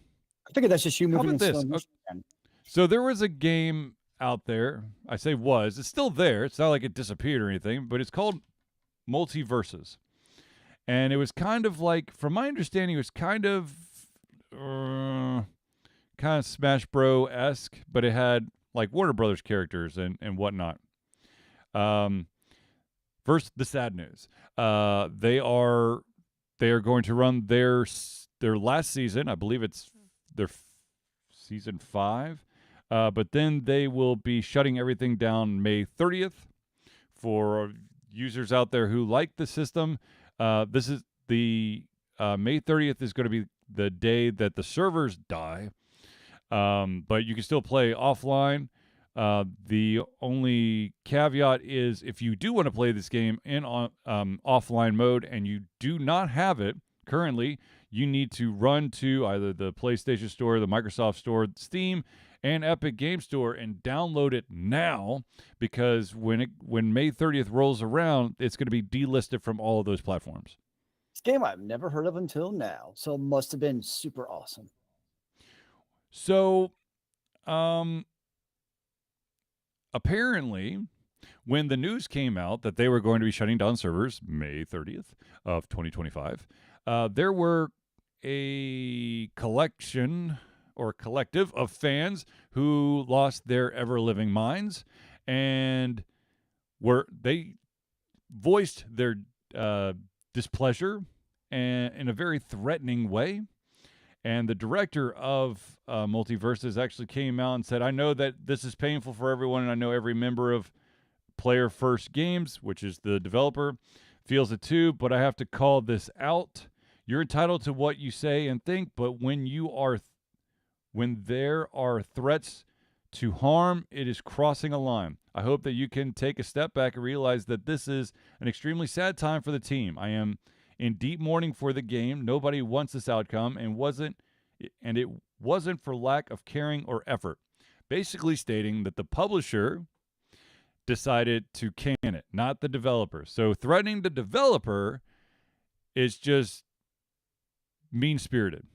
figured that's just you moving in slow motion. So there was a game out there. I say was. It's still there. It's not like it disappeared or anything, but it's called Multiverses. And it was kind of like, from my understanding, it was kind of Smash Bro-esque, but it had like Warner Brothers characters and whatnot. First, the sad news. They are going to run their last season. I believe it's their season 5. But then they will be shutting everything down May 30th. For users out there who like the system, this is the May 30th is going to be the day that the servers die. But you can still play offline. The only caveat is if you do want to play this game in offline mode and you do not have it currently, you need to run to either the PlayStation Store, the Microsoft Store, Steam, and Epic Game Store and download it now, because when May 30th rolls around, it's going to be delisted from all of those platforms. This game I've never heard of until now, so it must have been super awesome. So, apparently, when the news came out that they were going to be shutting down servers May 30th of 2025, there were a collection or collective of fans who lost their ever-living minds, and they voiced their displeasure in a very threatening way. And the director of Multiverses actually came out and said, I know that this is painful for everyone, and I know every member of Player First Games, which is the developer, feels it too, but I have to call this out. You're entitled to what you say and think, but when there are threats to harm, it is crossing a line. I hope that you can take a step back and realize that this is an extremely sad time for the team. I am in deep mourning for the game. Nobody wants this outcome, and it wasn't for lack of caring or effort. Basically stating that the publisher decided to can it, not the developer. So threatening the developer is just mean-spirited.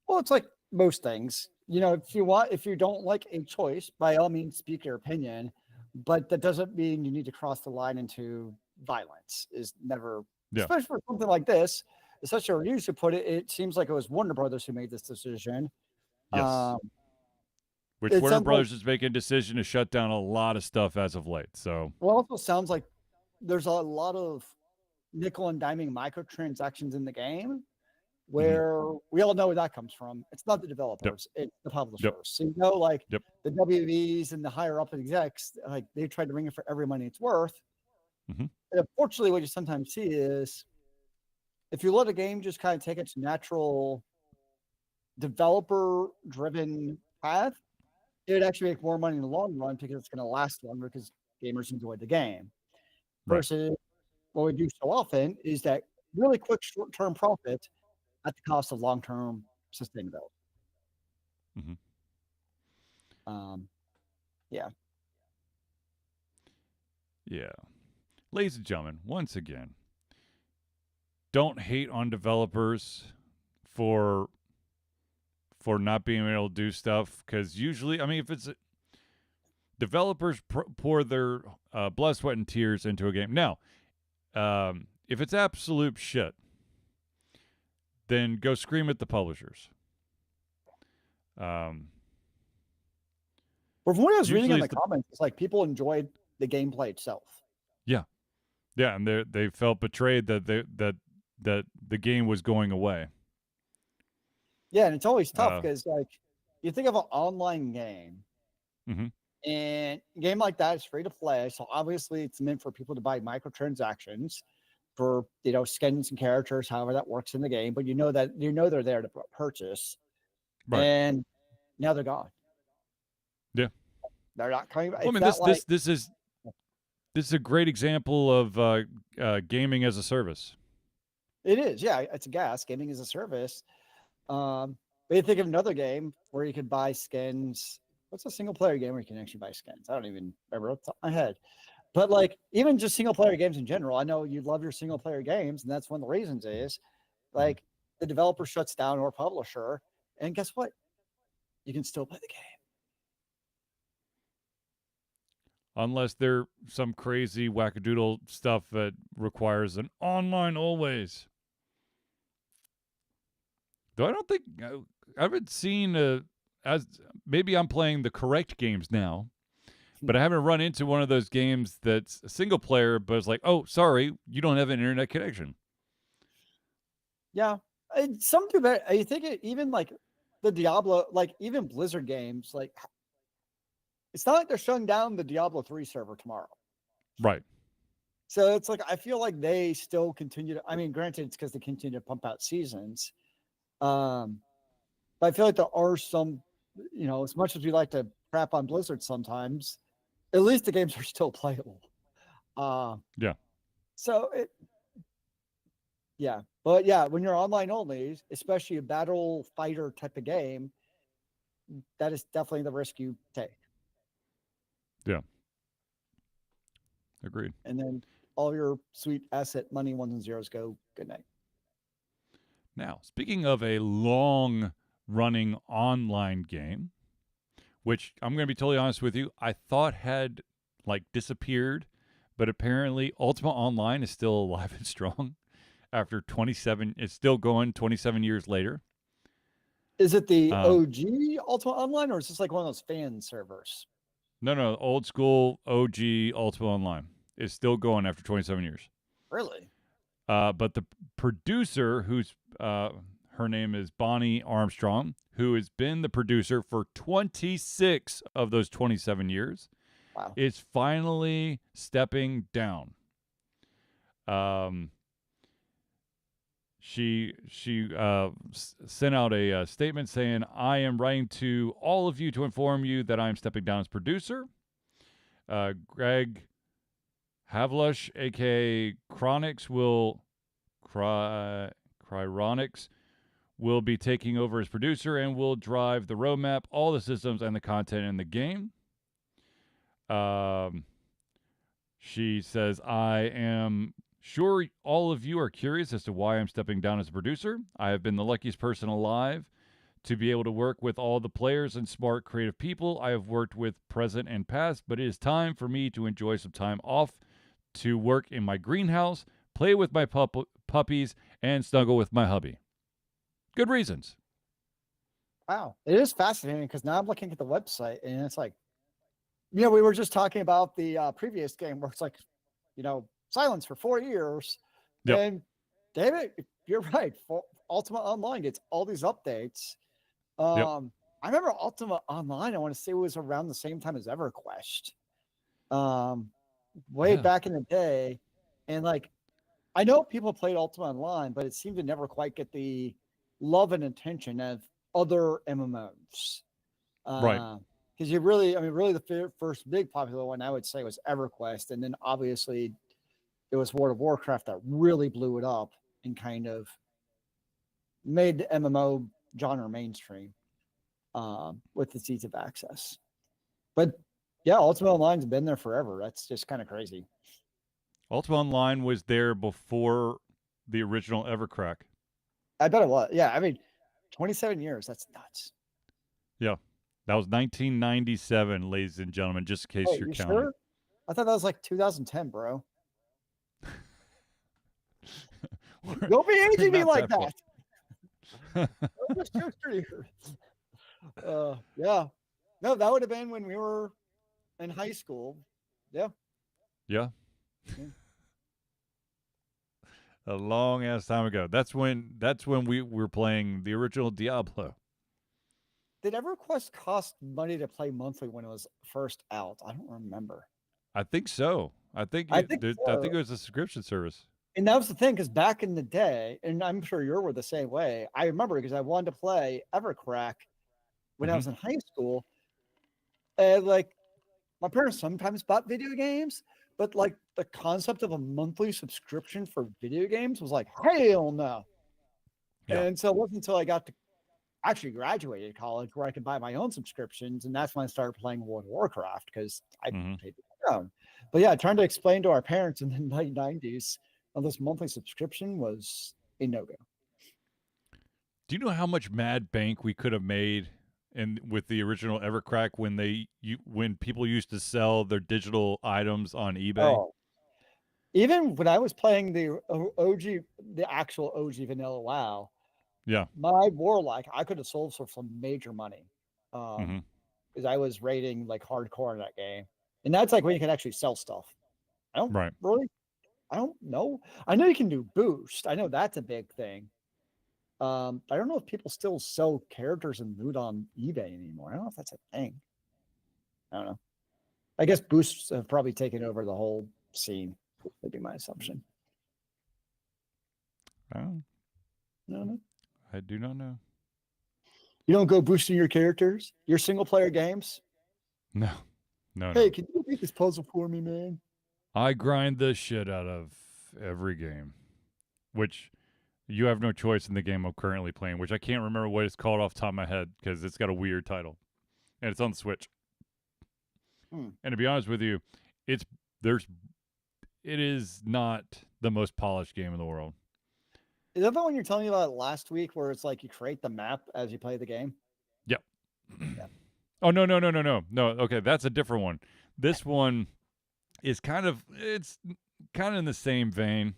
Well, it's like most things. If you don't like a choice, by all means speak your opinion, but that doesn't mean you need to cross the line into violence. Is never, especially for something like this. As such a review should put it, it seems like it was Warner Brothers who made this decision. Yes. Which Warner Brothers is making a decision to shut down a lot of stuff as of late. So, well, it also sounds like there's a lot of nickel and diming microtransactions in the game, where we all know where that comes from. It's not the developers, it's the publishers. So the WVs and the higher up execs, like they tried to ring it for every money it's worth. And unfortunately, what you sometimes see is if you let a game just kind of take its natural developer-driven path, it would actually make more money in the long run because it's going to last longer because gamers enjoy the game. Versus what we do so often is that really quick short-term profit at the cost of long-term sustainability. Yeah. Ladies and gentlemen, once again, don't hate on developers for not being able to do stuff, because usually, I mean, if it's developers pour their blood, sweat, and tears into a game. Now, if it's absolute shit, then go scream at the publishers. From what I was reading in the comments, it's like people enjoyed the gameplay itself. Yeah, and they felt betrayed that the game was going away. Yeah, and it's always tough because like you think of an online game, and a game like that is free to play, so obviously it's meant for people to buy microtransactions for skins and characters, however that works in the game. But they're there to purchase, and now they're gone. Yeah, they're not coming back. Well, I mean, this is a great example of gaming as a service. It is, yeah. It's a gas gaming as a service. But you think of another game where you could buy skins. What's a single player game where you can actually buy skins? I don't even remember off the top of my head. But like even just single player games in general, I know you love your single player games, and that's one of the reasons is like the developer shuts down or publisher, and guess what? You can still play the game. Unless they're some crazy wackadoodle stuff that requires an online always. Though I don't think I haven't seen as maybe I'm playing the correct games now, but I haven't run into one of those games that's a single player, but it's like, oh, sorry, you don't have an internet connection. Yeah, some do that. I think even like the Diablo, like even Blizzard games, like it's not like they're shutting down the Diablo 3 server tomorrow. Right. So it's like I feel like they still continue to. I mean, granted, it's because they continue to pump out seasons. But I feel like there are some, as much as we like to crap on Blizzard sometimes, at least the games are still playable. Yeah. So but yeah, when you're online only, especially a battle fighter type of game, that is definitely the risk you take. Yeah. Agreed. And then all your sweet asset money ones and zeros go. Good night. Now, speaking of a long running online game, which I'm going to be totally honest with you, I thought had like disappeared, but apparently Ultima Online is still alive and strong after 27. It's still going 27 years later. Is it the OG Ultima Online, or is this like one of those fan servers? No, old school OG Ultima Online is still going after 27 years. Really? But the producer, who's her name is Bonnie Armstrong, who has been the producer for 26 of those 27 years, wow, is finally stepping down. She sent out a statement saying, "I am writing to all of you to inform you that I am stepping down as producer. Greg Havlush, aka Chronics, Cryronix will be taking over as producer and will drive the roadmap, all the systems, and the content in the game." She says, "I am sure all of you are curious as to why I'm stepping down as a producer. I have been the luckiest person alive to be able to work with all the players and smart, creative people I have worked with present and past, but it is time for me to enjoy some time off to work in my greenhouse, play with my puppies, and snuggle with my hubby." Good reasons. Wow, it is fascinating because now I'm looking at the website and it's like, we were just talking about the previous game where it's like, silence for 4 years. Yep. And David, you're right. Ultima Online gets all these updates. Yep. I remember Ultima Online, I want to say it was around the same time as EverQuest. Way back in the day. And like, I know people played Ultima Online, but it seemed to never quite get the love and attention of other MMOs. Right. Because really the first big popular one I would say was EverQuest, and then obviously it was World of Warcraft that really blew it up and kind of made the MMO genre mainstream with its ease of access. But yeah, Ultima Online's been there forever. That's just kind of crazy. Ultima Online was there before the original Evercrack. I bet it was. Yeah, 27 years. That's nuts. Yeah. That was 1997, ladies and gentlemen, just in case you're counting. Sure? I thought that was like 2010, bro. Don't be aging me like that. Yeah. No, that would have been when we were in high school. Yeah. Yeah. A long ass time ago. That's when we were playing the original Diablo. Did EverQuest cost money to play monthly when it was first out? I don't remember. I think so. I think it was a subscription service. And that was the thing, because back in the day, and I'm sure you were the same way. I remember because I wanted to play Evercrack when I was in high school. And like, my parents sometimes bought video games, but like the concept of a monthly subscription for video games was like, hell no. Yeah. And so it wasn't until I got to actually graduated college where I could buy my own subscriptions, and that's when I started playing World of Warcraft because I paid my own. But yeah, trying to explain to our parents in the late 90s on this monthly subscription was a no-go. Do you know how much mad bank we could have made with the original Evercrack when people used to sell their digital items on eBay? Oh. Even when I was playing the actual OG vanilla WoW, yeah, my Warlock, I could have sold for some major money because I was rating like hardcore in that game. And that's like when you can actually sell stuff. I don't know. I know you can do boost. I know that's a big thing. I don't know if people still sell characters and loot on eBay anymore. I don't know if that's a thing. I don't know. I guess boosts have probably taken over the whole scene. Would be my assumption. I don't know. I do not know. You don't go boosting your characters, your single player games? No. No, Hey, no. can you make this puzzle for me, man? I grind the shit out of every game, which you have no choice in the game I'm currently playing, which I can't remember what it's called off the top of my head because it's got a weird title, and it's on the Switch. And to be honest with you, it is not the most polished game in the world. Is that the one you're telling me about last week, where it's like you create the map as you play the game? Yep. Yeah. Oh no. Okay, that's a different one. This one is it's kind of in the same vein,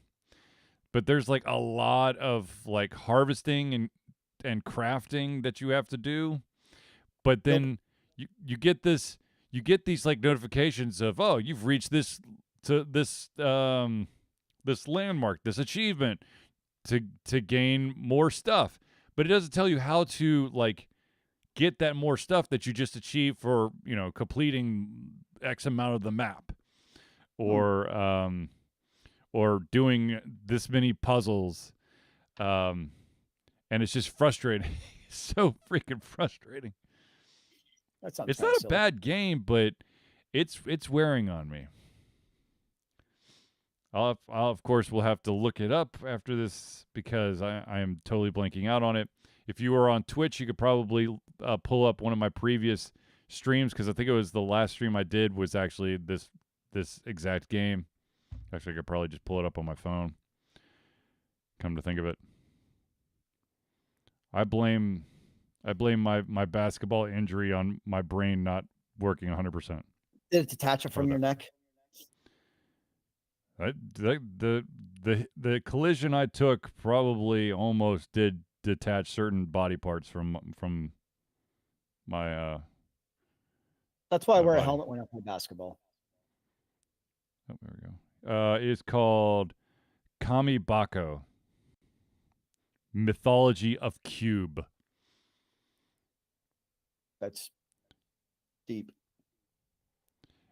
but there's like a lot of like harvesting and crafting that you have to do. But then you get these like notifications of, oh, you've reached this landmark, this achievement to gain more stuff. But it doesn't tell you how to like get that more stuff that you just achieved for, completing X amount of the map, or doing this many puzzles. And it's just frustrating. So freaking frustrating. It's not a bad game, but it's wearing on me. I'll of course will have to look it up after this because I am totally blanking out on it. If you were on Twitch, you could probably pull up one of my previous streams, because I think it was the last stream I did was actually this exact game. Actually, I could probably just pull it up on my phone. Come to think of it, I blame my basketball injury on my brain not working 100%. Did it detach it from your neck? The collision I took probably almost did detach certain body parts from my. That's why I wear a helmet when I play basketball. Oh, there we go. It's called Kamibako. Mythology of Cube. That's deep.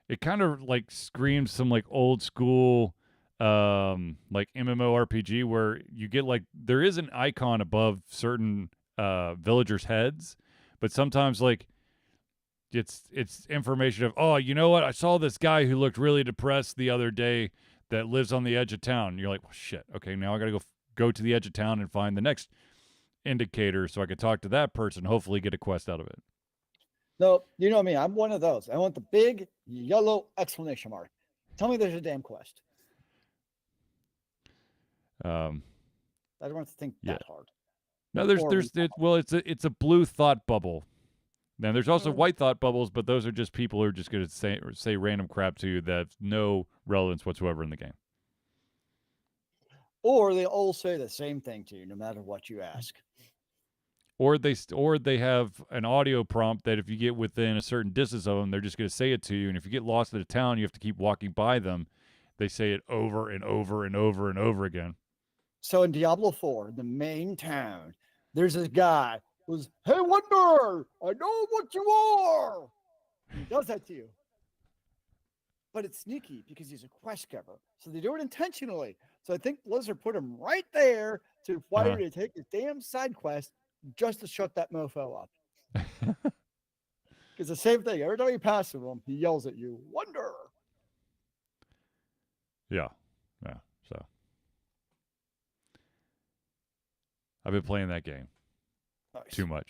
It kind of like screams some like old school like MMORPG, where you get like there is an icon above certain villagers' heads, but sometimes like it's information of, oh, you know what, I saw this guy who looked really depressed the other day that lives on the edge of town. And you're like, well, shit, okay, now I gotta go to the edge of town and find the next indicator so I could talk to that person, hopefully get a quest out of it. No, you know me, I'm one of those. I want the big yellow exclamation mark. Tell me there's a damn quest. I don't have to think that hard. No, it's a blue thought bubble. Then there's also white thought bubbles, but those are just people who are just going to say random crap to you that have no relevance whatsoever in the game. Or they all say the same thing to you, no matter what you ask. Or they have an audio prompt that if you get within a certain distance of them, they're just going to say it to you. And if you get lost in a town, you have to keep walking by them. They say it over and over and over and over again. So in Diablo 4, the main town, there's this guy who's, hey, Wonder, I know what you are. And he does that to you. But it's sneaky because he's a quest giver. So they do it intentionally. So I think Blizzard put him right there to require you to take his damn side quest just to shut that mofo up. It's the same thing. Every time you pass him, he yells at you, Wonder. Yeah. So I've been playing that game too much.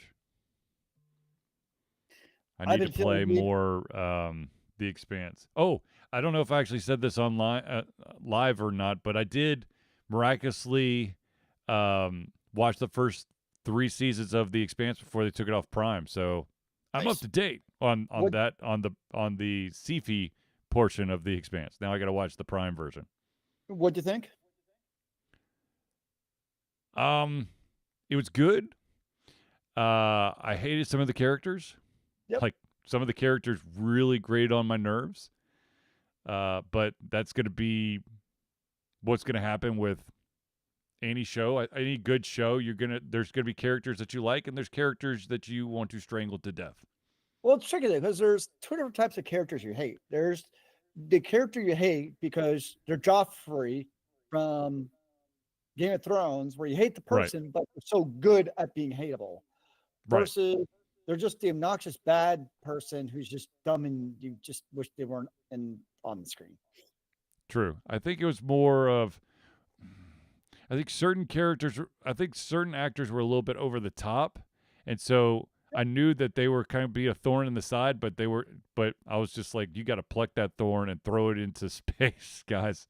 I need to play more The Expanse. Oh, I don't know if I actually said this online live or not, but I did miraculously watch the first 3 seasons of The Expanse before they took it off Prime. So I'm up to date on the sci-fi portion of The Expanse. Now I got to watch the Prime version. What'd you think? It was good. I hated some of the characters. Yep. Like some of the characters really grated on my nerves. But that's going to be what's going to happen with any show, any good show. There's going to be characters that you like, and there's characters that you want to strangle to death. Well, it's tricky because there's 2 different types of characters you hate. There's the character you hate because they're Joffrey from Game of Thrones, where you hate the person, but they're so good at being hateable. Versus They're just the obnoxious bad person who's just dumb and you just wish they weren't on the screen. True. I think it was more of. I think certain actors were a little bit over the top, and so I knew that they were kind of be a thorn in the side, but I was just like, you got to pluck that thorn and throw it into space, guys.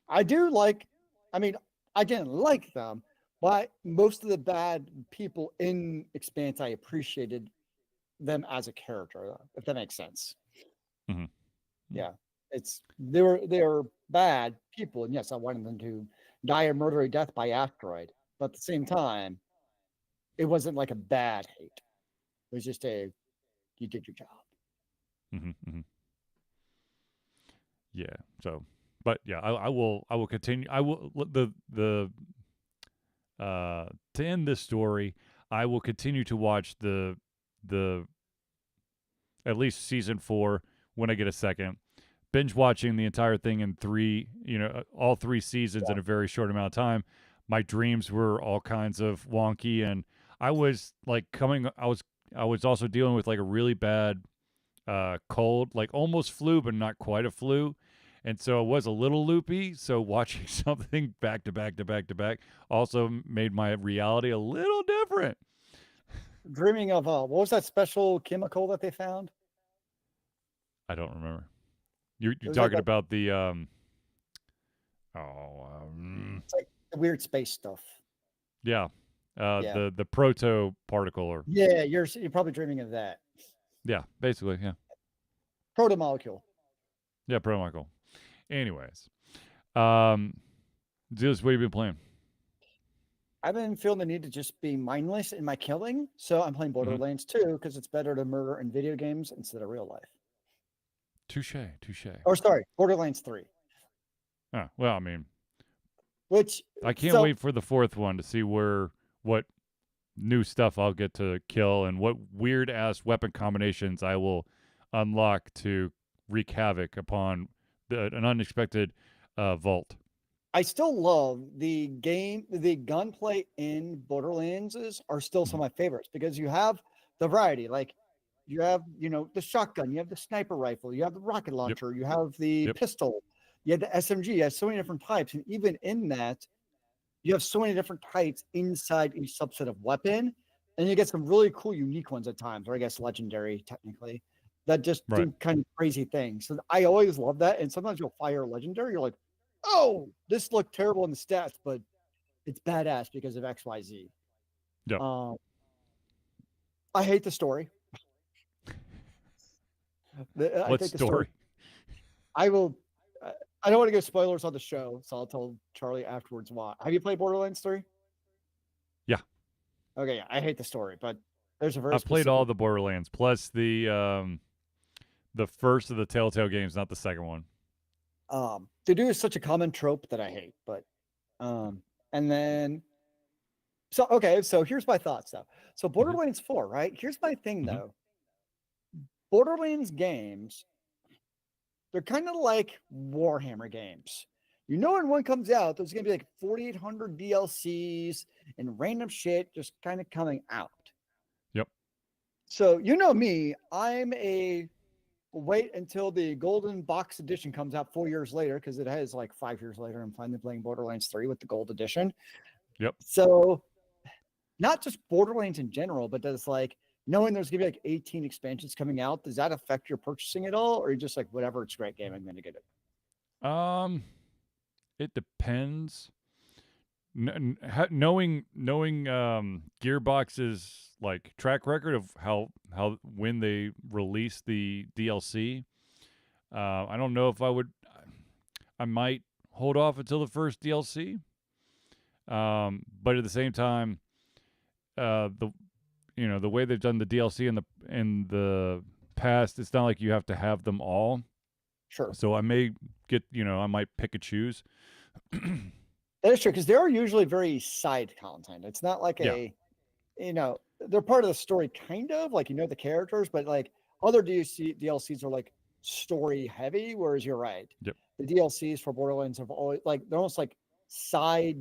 I do like. I mean, I didn't like them, but most of the bad people in Expanse, I appreciated them as a character, if that makes sense. Mm-hmm. Yeah, they were bad people, and yes, I wanted them to die a murdery death by asteroid, but at the same time, it wasn't like a bad hate. It was just you did your job. Mm-hmm, mm-hmm. Yeah. So, but yeah, I will continue. I will to end this story, I will continue to watch the at least season 4 when I get a second. Binge watching the entire thing in all 3 seasons in a very short amount of time. My dreams were all kinds of wonky, and I was like I was also dealing with like a really bad cold, like almost flu, but not quite a flu. And so it was a little loopy. So watching something back to back to back to back also made my reality a little different. Dreaming of what was that special chemical that they found? I don't remember. You're talking about the it's like the weird space stuff. Yeah. The proto particle or yeah, you're probably dreaming of that. Yeah, basically, yeah. Proto molecule. Yeah, proto molecule. Anyways, Zealeus, what have you been playing? I've been feeling the need to just be mindless in my killing, so I'm playing Borderlands 2 because it's better to murder in video games instead of real life. Touche. Or sorry, Borderlands 3. Oh, well, I mean, which I can't wait for the 4th one to see what new stuff I'll get to kill and what weird ass weapon combinations I will unlock to wreak havoc upon an unexpected vault. I still love the gunplay in Borderlands are still some of my favorites because you have the variety. Like you have, the shotgun, you have the sniper rifle, you have the rocket launcher, you have the pistol, you have the SMG, you have so many different types. And even in that, you have so many different types inside each subset of weapon. And you get some really cool, unique ones at times, or I guess legendary technically, that just do kind of crazy things. So I always love that. And sometimes you'll fire a legendary, you're like, oh, this looked terrible in the stats, but it's badass because of XYZ. Yeah. I hate the story. What story? I will. I don't want to give spoilers on the show, so I'll tell Charlie afterwards why. Have you played Borderlands 3? Yeah. Okay, yeah. I hate the story, but there's a very. I've played all the Borderlands plus the first of the Telltale games, not the second one. To do is such a common trope that I hate, but and then so here's my thoughts though. So Borderlands 4, right? Here's my thing though. Borderlands games, they're kind of like Warhammer games. When one comes out, there's gonna be like 4,800 DLCs and random shit just kind of coming out. Yep. So me, I'm a wait until the golden box edition comes out 4 years later because it has like 5 years later. I'm finally playing Borderlands 3 with the gold edition. Yep. So not just Borderlands in general, but does like knowing there's gonna be like 18 expansions coming out, does that affect your purchasing at all, or are you just like whatever, it's a great game, I'm gonna get it? It depends. Knowing Gearbox's like track record of how when they release the DLC, I don't know if I might hold off until the first DLC. But at the same time, the way they've done the DLC in the past, it's not like you have to have them all. Sure. So I may get, I might pick and choose. That is true, because they're usually very side content. It's not like they're part of the story, kind of like the characters, but like other DLCs are like story heavy. Whereas you're right, the DLCs for Borderlands have always they're almost like side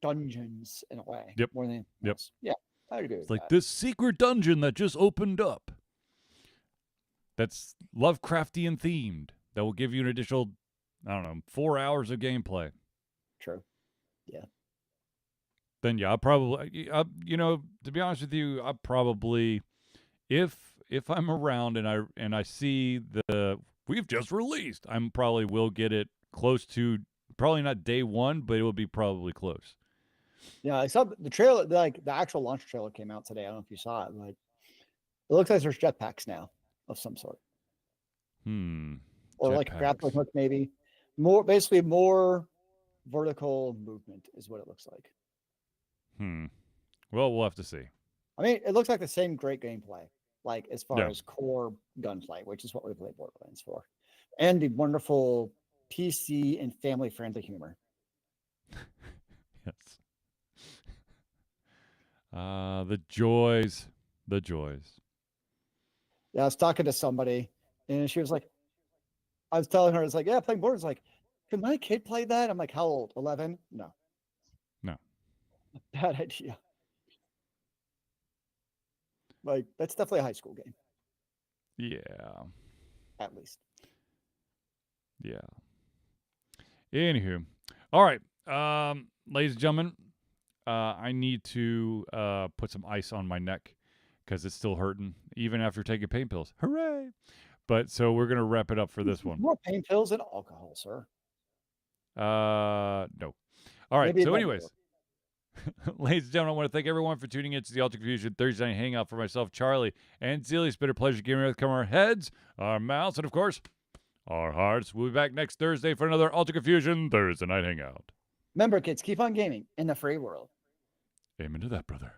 dungeons in a way. Yep. More than yep. Yeah. I agree It's with like that. this secret dungeon that just opened up. That's Lovecraftian themed. That will give you an additional, 4 hours of gameplay. True. Yeah. Then yeah, I'll probably, to be honest with you, I probably, if I'm around and I see we've just released, I'm probably will get it close to, probably not day one, but it will be probably close. Yeah, I saw the trailer, like the actual launch trailer came out today. I don't know if you saw it, but it looks like there's jetpacks now of some sort. Or like a grappling hook, maybe. Basically more vertical movement is what it looks like. Well, we'll have to see. I mean, it looks like the same great gameplay, like as far as core gunplay, which is what we play Borderlands for, and the wonderful PC and family-friendly humor. Yes. The joys. Yeah, I was talking to somebody, and she was like, I was telling her, it's like, yeah, playing Borderlands. Like, can my kid play that? I'm like, how old? 11? No. Bad idea. Like, that's definitely a high school game. Yeah. At least. Yeah. Anywho. All right. Ladies and gentlemen, I need to put some ice on my neck because it's still hurting, even after taking pain pills. Hooray! But so we're going to wrap it up for this one. More pain pills than alcohol, sir. No. All right. Maybe so anyways, ladies and gentlemen, I want to thank everyone for tuning in to the Ultra Confusion Thursday Night Hangout. For myself, Charlie, and Zealeus. It's been a pleasure giving with our heads, our mouths, and of course, our hearts. We'll be back next Thursday for another Ultra Confusion Thursday Night Hangout. Remember, kids, keep on gaming in the free world. Amen to that, brother.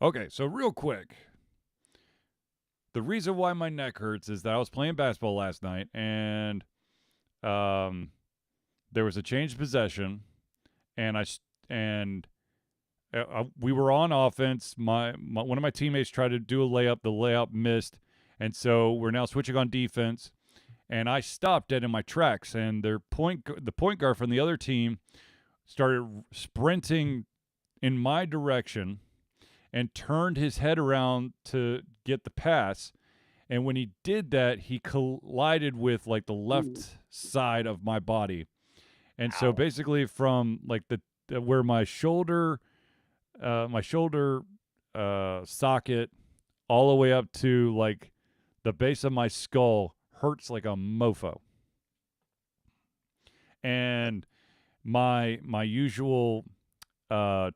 Okay, so real quick. The reason why my neck hurts is that I was playing basketball last night, and there was a change of possession, and we were on offense. My one of my teammates tried to do a layup. The layup missed, and so we're now switching on defense. And I stopped dead in my tracks, and the point guard from the other team started sprinting in my direction and turned his head around to get the pass. And when he did that, he collided with like the left side of my body. And so basically from like where my shoulder socket all the way up to like the base of my skull hurts like a mofo. And my usual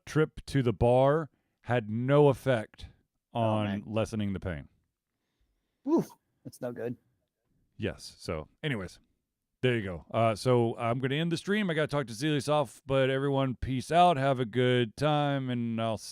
trip to the bar had no effect on lessening the pain. Oof, that's no good. Yes. So, anyways, there you go. So I'm going to end the stream. I got to talk to Zealeus off, but everyone, peace out. Have a good time, and I'll see